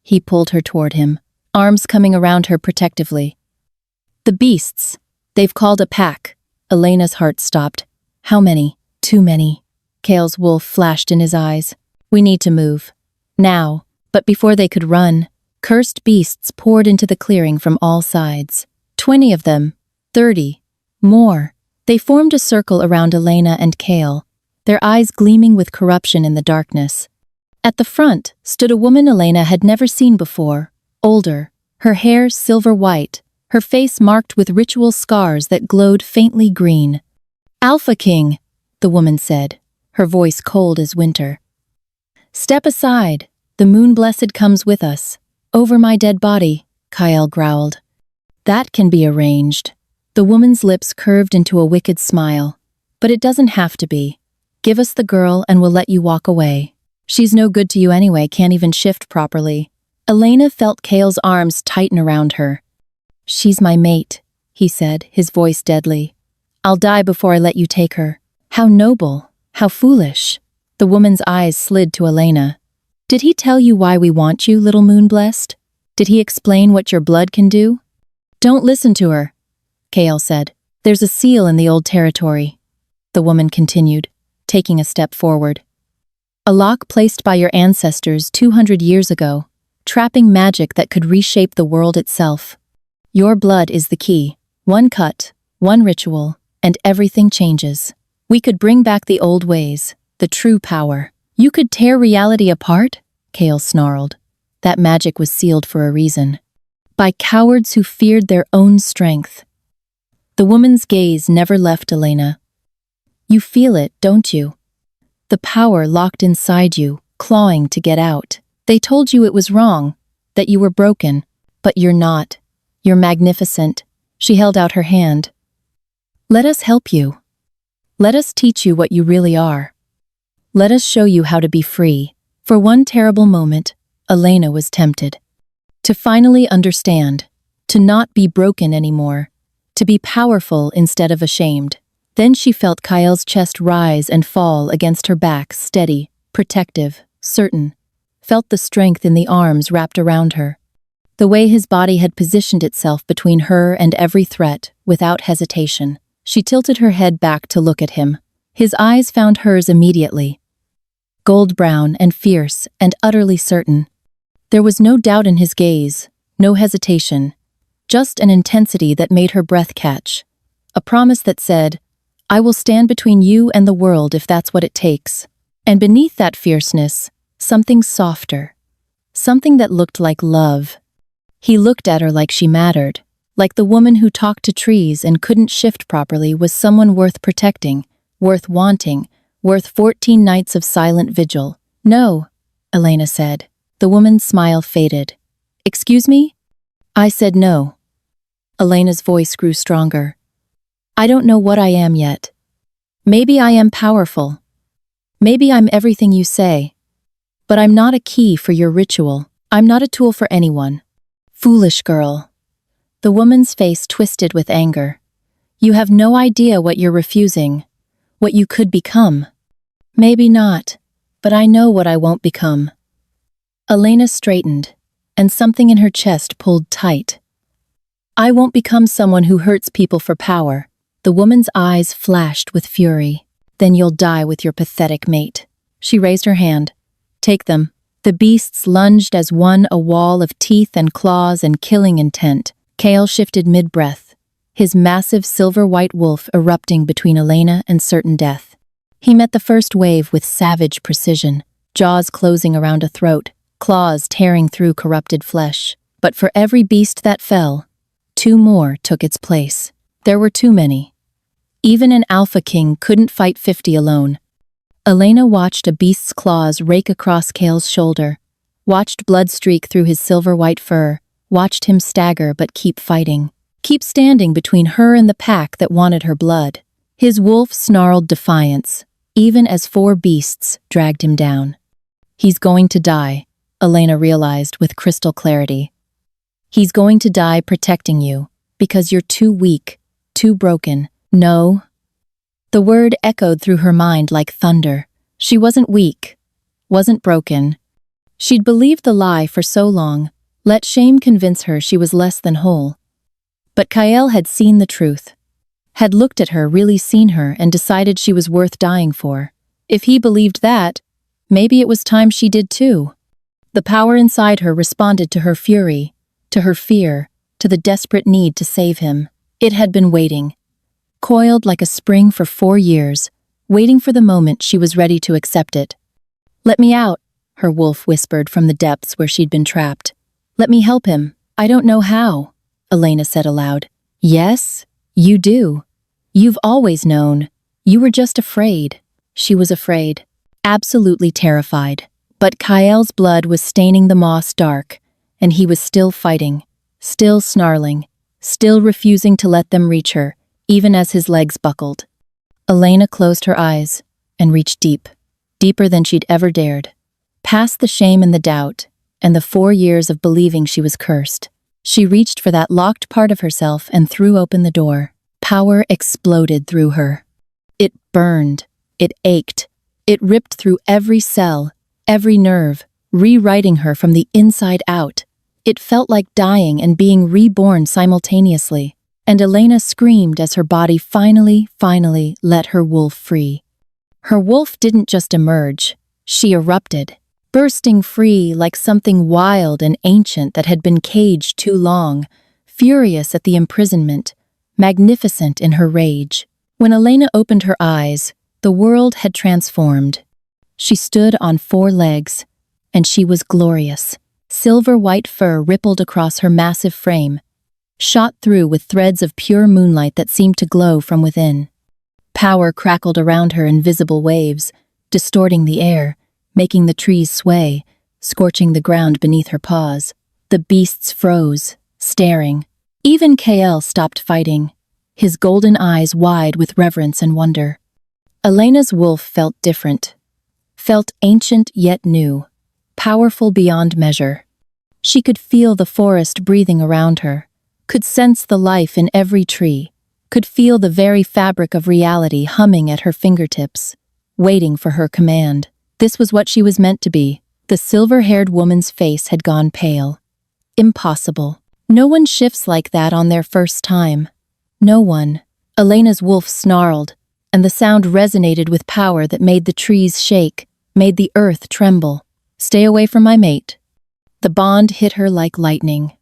He pulled her toward him, arms coming around her protectively. The beasts. They've called a pack. Elena's heart stopped. How many? Too many. Kale's wolf flashed in his eyes. We need to move. Now. But before they could run, cursed beasts poured into the clearing from all sides. 20 of them. 30. More. They formed a circle around Elena and Kale, their eyes gleaming with corruption in the darkness. At the front stood a woman Elena had never seen before, older, her hair silver white, her face marked with ritual scars that glowed faintly green. Alpha King, the woman said, her voice cold as winter. Step aside, the moon-blessed comes with us. Over my dead body, Kyle growled. That can be arranged. The woman's lips curved into a wicked smile. But it doesn't have to be. Give us the girl and we'll let you walk away. She's no good to you anyway, can't even shift properly. Elena felt Kale's arms tighten around her. She's my mate, he said, his voice deadly. I'll die before I let you take her. How noble, how foolish. The woman's eyes slid to Elena. Did he tell you why we want you, little moon-blessed? Did he explain what your blood can do? Don't listen to her, Kael said. There's a seal in the old territory. The woman continued, taking a step forward. A lock placed by your ancestors 200 years ago, trapping magic that could reshape the world itself. Your blood is the key. One cut, one ritual, and everything changes. We could bring back the old ways, the true power. You could tear reality apart? Kael snarled. That magic was sealed for a reason. By cowards who feared their own strength. The woman's gaze never left Elena. You feel it, don't you? The power locked inside you, clawing to get out. They told you it was wrong, that you were broken, but you're not. You're magnificent. She held out her hand. Let us help you. Let us teach you what you really are. Let us show you how to be free. For one terrible moment, Elena was tempted. To finally understand, to not be broken anymore, to be powerful instead of ashamed. Then she felt Kael's chest rise and fall against her back, steady, protective, certain. Felt the strength in the arms wrapped around her. The way his body had positioned itself between her and every threat, without hesitation. She tilted her head back to look at him. His eyes found hers immediately. Gold brown and fierce and utterly certain. There was no doubt in his gaze, no hesitation, just an intensity that made her breath catch. A promise that said, I will stand between you and the world if that's what it takes. And beneath that fierceness, something softer. Something that looked like love. He looked at her like she mattered, like the woman who talked to trees and couldn't shift properly was someone worth protecting, worth wanting, worth 14 nights of silent vigil. No, Elena said. The woman's smile faded. Excuse me? I said no. Elena's voice grew stronger. I don't know what I am yet. Maybe I am powerful. Maybe I'm everything you say. But I'm not a key for your ritual. I'm not a tool for anyone. Foolish girl. The woman's face twisted with anger. You have no idea what you're refusing, what you could become. Maybe not, but I know what I won't become. Elena straightened, and something in her chest pulled tight. I won't become someone who hurts people for power. The woman's eyes flashed with fury. Then you'll die with your pathetic mate. She raised her hand. Take them. The beasts lunged as one, a wall of teeth and claws and killing intent. Kael shifted mid-breath, his massive silver-white wolf erupting between Elena and certain death. He met the first wave with savage precision, jaws closing around a throat, claws tearing through corrupted flesh. But for every beast that fell, 2 more took its place. There were too many. Even an alpha king couldn't fight 50 alone. Elena watched a beast's claws rake across Kael's shoulder, watched blood streak through his silver-white fur, watched him stagger but keep fighting, keep standing between her and the pack that wanted her blood. His wolf snarled defiance, even as 4 beasts dragged him down. He's going to die, Elena realized with crystal clarity. He's going to die protecting you, because you're too weak, too broken. No. The word echoed through her mind like thunder. She wasn't weak, wasn't broken. She'd believed the lie for so long, let shame convince her she was less than whole. But Kael had seen the truth, had looked at her, really seen her, and decided she was worth dying for. If he believed that, maybe it was time she did too. The power inside her responded to her fury, to her fear, to the desperate need to save him. It had been waiting, coiled like a spring for 4 years, waiting for the moment she was ready to accept it. Let me out, her wolf whispered from the depths where she'd been trapped. Let me help him. I don't know how, Elena said aloud. Yes, you do. You've always known. You were just afraid. She was afraid, absolutely terrified. But Kael's blood was staining the moss dark, and he was still fighting, still snarling, still refusing to let them reach her, even as his legs buckled. Elena closed her eyes and reached deep, deeper than she'd ever dared, past the shame and the doubt, and the 4 years of believing she was cursed. She reached for that locked part of herself and threw open the door. Power exploded through her. It burned, it ached, It ripped through every cell, every nerve, rewriting her from the inside out. It felt like dying and being reborn simultaneously. And Elena screamed as her body finally let her wolf free. Her wolf didn't just emerge, she erupted, bursting free like something wild and ancient that had been caged too long, furious at the imprisonment, magnificent in her rage. When Elena opened her eyes, the world had transformed. She stood on 4 legs, and she was glorious. Silver-white fur rippled across her massive frame, shot through with threads of pure moonlight that seemed to glow from within. Power crackled around her in visible waves, distorting the air, making the trees sway, scorching the ground beneath her paws. The beasts froze, staring. Even Kael stopped fighting, his golden eyes wide with reverence and wonder. Elena's wolf felt different, felt ancient yet new, powerful beyond measure. She could feel the forest breathing around her, could sense the life in every tree, could feel the very fabric of reality humming at her fingertips, waiting for her command. This was what she was meant to be. The silver-haired woman's face had gone pale. Impossible. No one shifts like that on their first time. No one. Elena's wolf snarled, and the sound resonated with power that made the trees shake, made the earth tremble. Stay away from my mate. The bond hit her like lightning.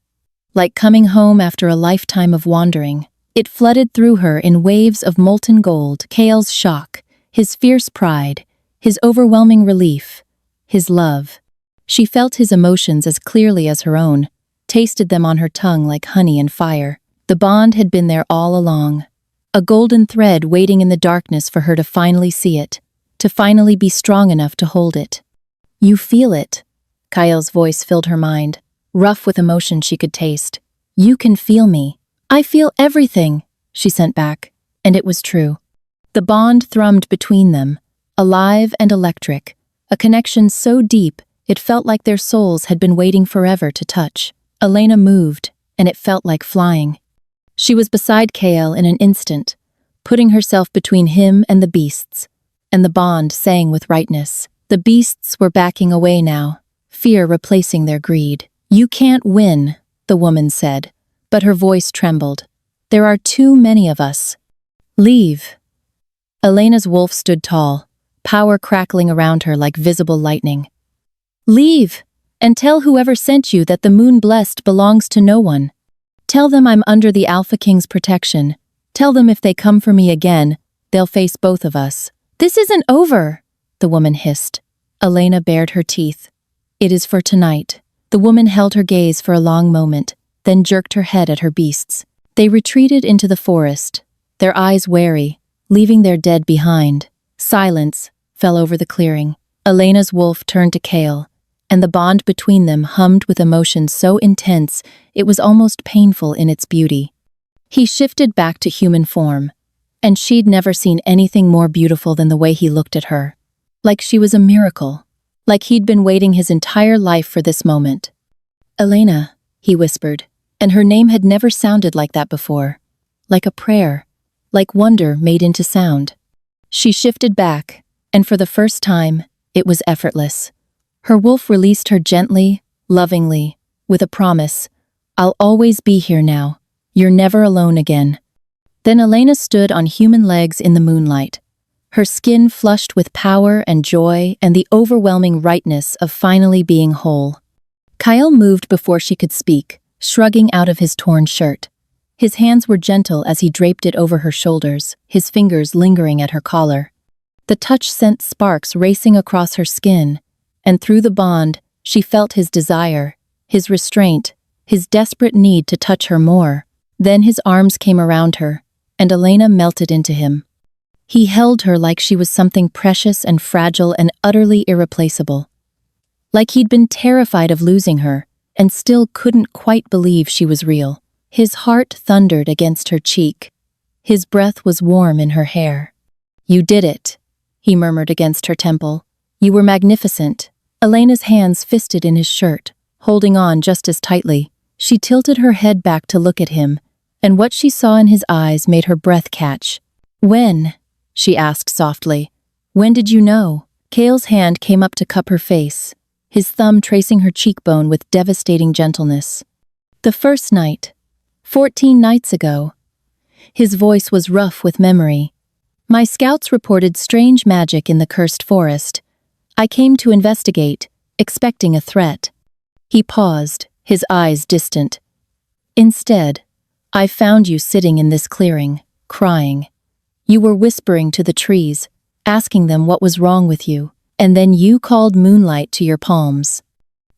Like coming home after a lifetime of wandering. It flooded through her in waves of molten gold, Kael's shock, his fierce pride, his overwhelming relief, his love. She felt his emotions as clearly as her own, tasted them on her tongue like honey and fire. The bond had been there all along, a golden thread waiting in the darkness for her to finally see it, to finally be strong enough to hold it. You feel it. Kael's voice filled her mind, rough with emotion she could taste. You can feel me. I feel everything, she sent back, and it was true. The bond thrummed between them, alive and electric, a connection so deep it felt like their souls had been waiting forever to touch. Elena moved, and it felt like flying. She was beside Kael in an instant, putting herself between him and the beasts, and the bond sang with rightness. The beasts were backing away now, fear replacing their greed. You can't win, the woman said, but her voice trembled. There are too many of us. Leave. Elena's wolf stood tall, power crackling around her like visible lightning. Leave, and tell whoever sent you that the moon blessed belongs to no one. Tell them I'm under the Alpha King's protection. Tell them if they come for me again, they'll face both of us. This isn't over, the woman hissed. Elena bared her teeth. It is for tonight. The woman held her gaze for a long moment, then jerked her head at her beasts. They retreated into the forest, their eyes wary, leaving their dead behind. Silence fell over the clearing. Elena's wolf turned to Kael, and the bond between them hummed with emotion so intense it was almost painful in its beauty. He shifted back to human form, and she'd never seen anything more beautiful than the way he looked at her. Like she was a miracle, like he'd been waiting his entire life for this moment. Elena, he whispered, and her name had never sounded like that before. Like a prayer, like wonder made into sound. She shifted back, and for the first time, it was effortless. Her wolf released her gently, lovingly, with a promise. I'll always be here now. You're never alone again. Then Elena stood on human legs in the moonlight, her skin flushed with power and joy and the overwhelming rightness of finally being whole. Kael moved before she could speak, shrugging out of his torn shirt. His hands were gentle as he draped it over her shoulders, his fingers lingering at her collar. The touch sent sparks racing across her skin, and through the bond, she felt his desire, his restraint, his desperate need to touch her more. Then his arms came around her, and Elena melted into him. He held her like she was something precious and fragile and utterly irreplaceable. Like he'd been terrified of losing her, and still couldn't quite believe she was real. His heart thundered against her cheek. His breath was warm in her hair. You did it, he murmured against her temple. You were magnificent. Elena's hands fisted in his shirt, holding on just as tightly. She tilted her head back to look at him, and what she saw in his eyes made her breath catch. When? She asked softly. When did you know? Kale's hand came up to cup her face, his thumb tracing her cheekbone with devastating gentleness. The first night, 14 nights ago. His voice was rough with memory. My scouts reported strange magic in the cursed forest. I came to investigate, expecting a threat. He paused, his eyes distant. Instead, I found you sitting in this clearing, crying. You were whispering to the trees, asking them what was wrong with you, and then you called moonlight to your palms.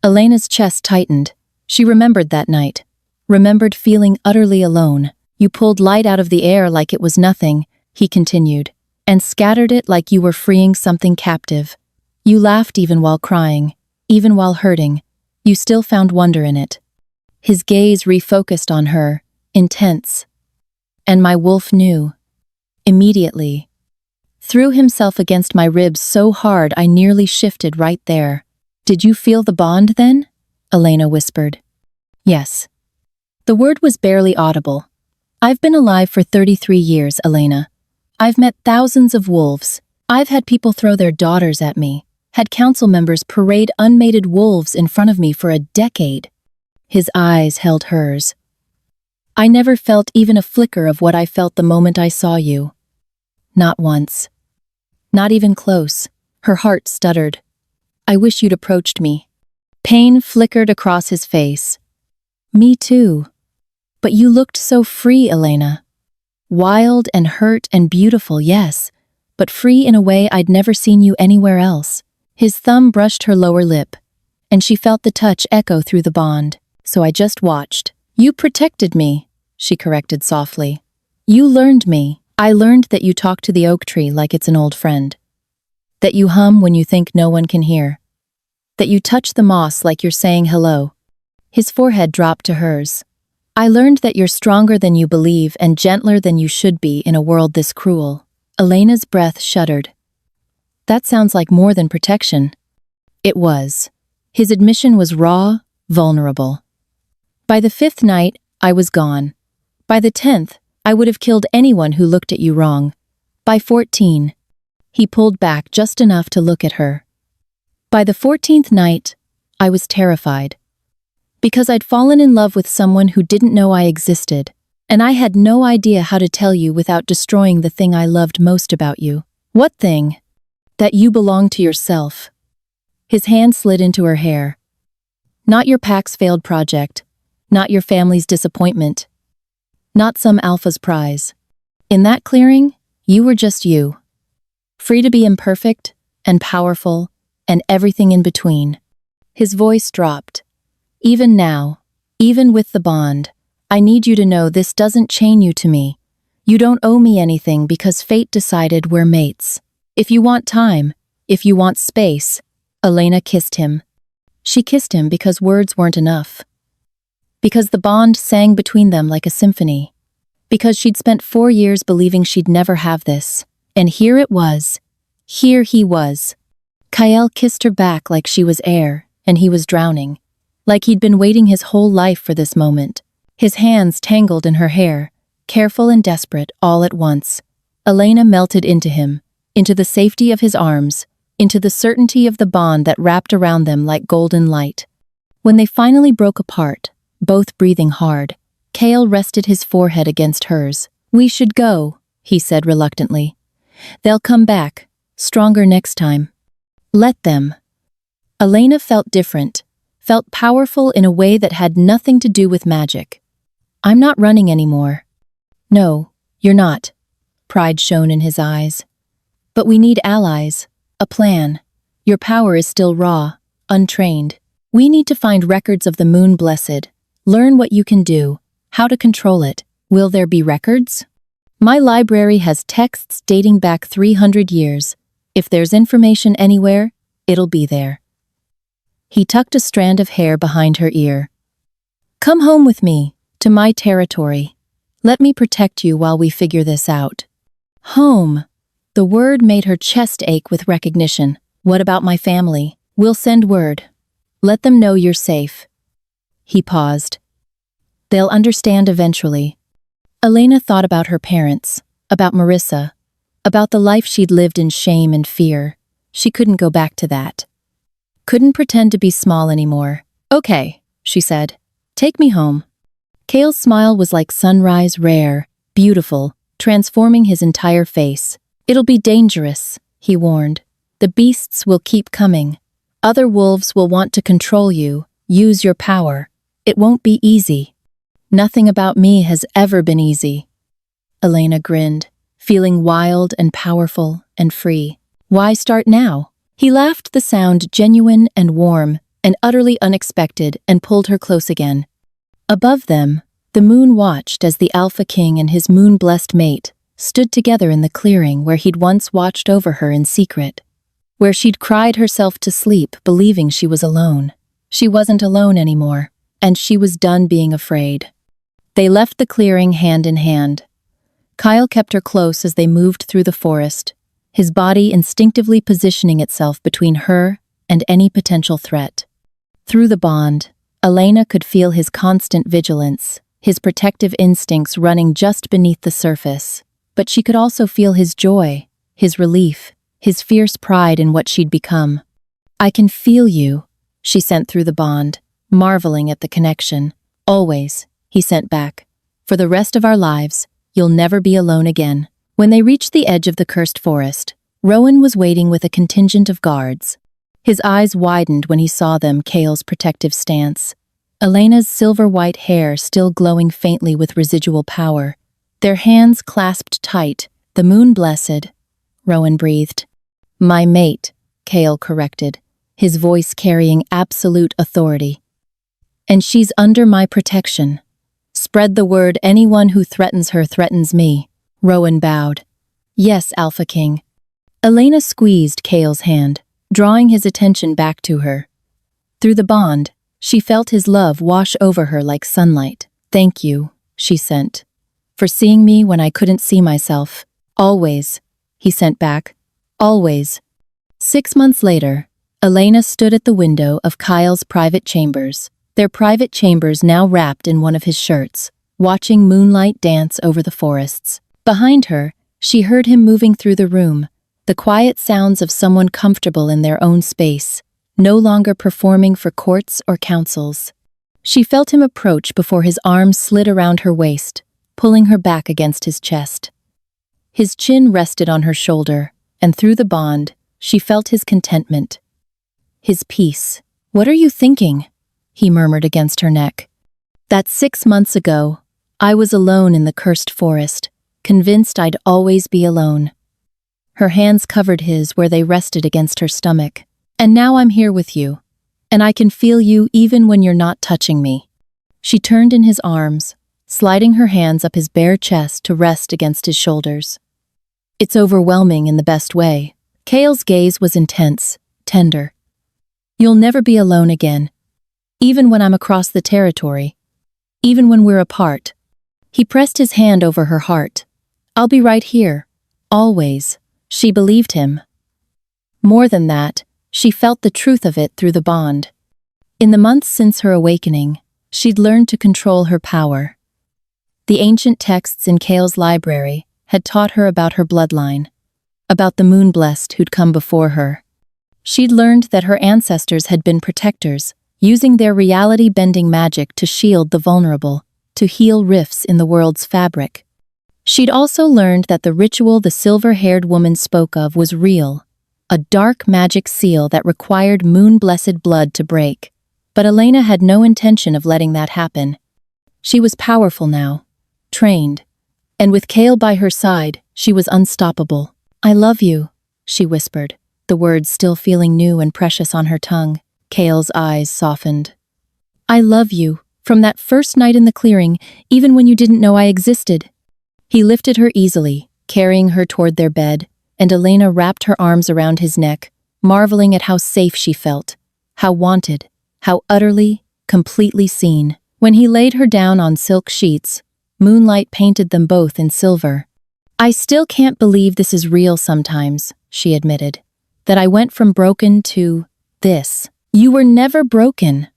Elena's chest tightened. She remembered that night, remembered feeling utterly alone. You pulled light out of the air like it was nothing, he continued, and scattered it like you were freeing something captive. You laughed even while crying, even while hurting. You still found wonder in it. His gaze refocused on her, intense. And my wolf knew. Immediately. Threw himself against my ribs so hard I nearly shifted right there. Did you feel the bond then? Elena whispered. Yes. The word was barely audible. I've been alive for 33 years, Elena. I've met thousands of wolves. I've had people throw their daughters at me, had council members parade unmated wolves in front of me for a decade. His eyes held hers. I never felt even a flicker of what I felt the moment I saw you. Not once. Not even close. Her heart stuttered. I wish you'd approached me. Pain flickered across his face. Me too. But you looked so free, Elena. Wild and hurt and beautiful, yes, but free in a way I'd never seen you anywhere else. His thumb brushed her lower lip, and she felt the touch echo through the bond. So I just watched. You protected me, she corrected softly. You learned me. I learned that you talk to the oak tree like it's an old friend. That you hum when you think no one can hear. That you touch the moss like you're saying hello. His forehead dropped to hers. I learned that you're stronger than you believe and gentler than you should be in a world this cruel. Elena's breath shuddered. That sounds like more than protection. It was. His admission was raw, vulnerable. By the 5th night, I was gone. By the 10th, I would have killed anyone who looked at you wrong. By 14, he pulled back just enough to look at her. By the 14th night, I was terrified. Because I'd fallen in love with someone who didn't know I existed, and I had no idea how to tell you without destroying the thing I loved most about you. What thing? That you belong to yourself. His hand slid into her hair. Not your pack's failed project. Not your family's disappointment. Not some alpha's prize. In that clearing, you were just you. Free to be imperfect, and powerful, and everything in between. His voice dropped. Even now, even with the bond, I need you to know this doesn't chain you to me. You don't owe me anything because fate decided we're mates. If you want time, if you want space, Elena kissed him. She kissed him because words weren't enough. Because the bond sang between them like a symphony. Because she'd spent 4 years believing she'd never have this. And here it was. Here he was. Kyle kissed her back like she was air, and he was drowning. Like he'd been waiting his whole life for this moment. His hands tangled in her hair, careful and desperate all at once. Elena melted into him, into the safety of his arms, into the certainty of the bond that wrapped around them like golden light. When they finally broke apart, both breathing hard, Kale rested his forehead against hers. We should go, he said reluctantly. They'll come back, stronger next time. Let them. Elena felt different, felt powerful in a way that had nothing to do with magic. I'm not running anymore. No, you're not. Pride shone in his eyes. But we need allies, a plan. Your power is still raw, untrained. We need to find records of the moon blessed, learn what you can do, how to control it. Will there be records? My library has texts dating back 300 years. If there's information anywhere, it'll be there. He tucked a strand of hair behind her ear. Come home with me, to my territory. Let me protect you while we figure this out. Home. The word made her chest ache with recognition. What about my family? We'll send word. Let them know you're safe. He paused. They'll understand eventually. Elena thought about her parents, about Marissa, about the life she'd lived in shame and fear. She couldn't go back to that. Couldn't pretend to be small anymore. Okay, she said. Take me home. Kale's smile was like sunrise, rare, beautiful, transforming his entire face. It'll be dangerous, he warned. The beasts will keep coming. Other wolves will want to control you, use your power. It won't be easy. Nothing about me has ever been easy. Elena grinned, feeling wild and powerful and free. Why start now? He laughed, the sound genuine and warm and utterly unexpected, and pulled her close again. Above them, the moon watched as the Alpha King and his moon-blessed mate stood together in the clearing where he'd once watched over her in secret, where she'd cried herself to sleep believing she was alone. She wasn't alone anymore, and she was done being afraid. They left the clearing hand in hand. Kyle kept her close as they moved through the forest, his body instinctively positioning itself between her and any potential threat. Through the bond, Elena could feel his constant vigilance, his protective instincts running just beneath the surface, but she could also feel his joy, his relief, his fierce pride in what she'd become. I can feel you, she sent through the bond, marveling at the connection. Always, he sent back. For the rest of our lives, you'll never be alone again. When they reached the edge of the cursed forest, Rowan was waiting with a contingent of guards. His eyes widened when he saw them, Kale's protective stance, Elena's silver-white hair still glowing faintly with residual power, their hands clasped tight, the moon blessed. Rowan breathed. My mate, Kale corrected, his voice carrying absolute authority. And she's under my protection. Spread the word, anyone who threatens her threatens me. Rowan bowed. Yes, Alpha King. Elena squeezed Kale's hand, drawing his attention back to her. Through the bond, she felt his love wash over her like sunlight. Thank you, she sent. For seeing me when I couldn't see myself. Always, he sent back. Always. 6 months later, Elena stood at the window of Kyle's private chambers, their private chambers now wrapped in one of his shirts, watching moonlight dance over the forests. Behind her, she heard him moving through the room, the quiet sounds of someone comfortable in their own space, no longer performing for courts or councils. She felt him approach before his arms slid around her waist, pulling her back against his chest. His chin rested on her shoulder, and through the bond, she felt his contentment. His peace. What are you thinking? He murmured against her neck. That 6 months ago, I was alone in the cursed forest, convinced I'd always be alone. Her hands covered his where they rested against her stomach. And now I'm here with you, and I can feel you even when you're not touching me. She turned in his arms, sliding her hands up his bare chest to rest against his shoulders. It's overwhelming in the best way. Kale's gaze was intense, tender. You'll never be alone again, even when I'm across the territory, even when we're apart. He pressed his hand over her heart. I'll be right here, always. She believed him. More than that, she felt the truth of it through the bond. In the months since her awakening, she'd learned to control her power. The ancient texts in Kale's library had taught her about her bloodline, about the moon-blessed who'd come before her. She'd learned that her ancestors had been protectors, using their reality-bending magic to shield the vulnerable, to heal rifts in the world's fabric. She'd also learned that the ritual the silver-haired woman spoke of was real, a dark magic seal that required moon-blessed blood to break. But Elena had no intention of letting that happen. She was powerful now, trained, and with Kale by her side, she was unstoppable. I love you, she whispered, the words still feeling new and precious on her tongue. Kale's eyes softened. I love you, from that first night in the clearing, even when you didn't know I existed. He lifted her easily, carrying her toward their bed, and Elena wrapped her arms around his neck, marveling at how safe she felt, how wanted, how utterly, completely seen. When he laid her down on silk sheets, moonlight painted them both in silver. I still can't believe this is real sometimes, she admitted, that I went from broken to this. You were never broken.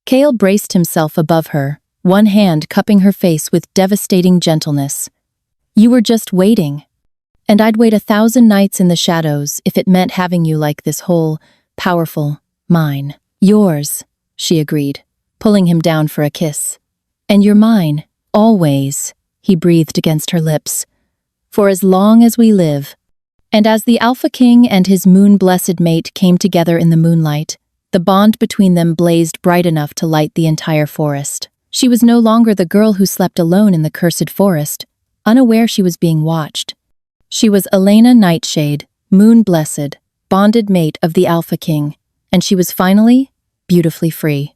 Kale braced himself above her, one hand cupping her face with devastating gentleness. You were just waiting. And I'd wait 1,000 nights in the shadows if it meant having you like this whole, powerful, mine. Yours, she agreed, pulling him down for a kiss. And you're mine, always, he breathed against her lips. For as long as we live. And as the Alpha King and his moon-blessed mate came together in the moonlight, the bond between them blazed bright enough to light the entire forest. She was no longer the girl who slept alone in the cursed forest, unaware she was being watched. She was Elena Nightshade, moon-blessed, bonded mate of the Alpha King, and she was finally, beautifully free.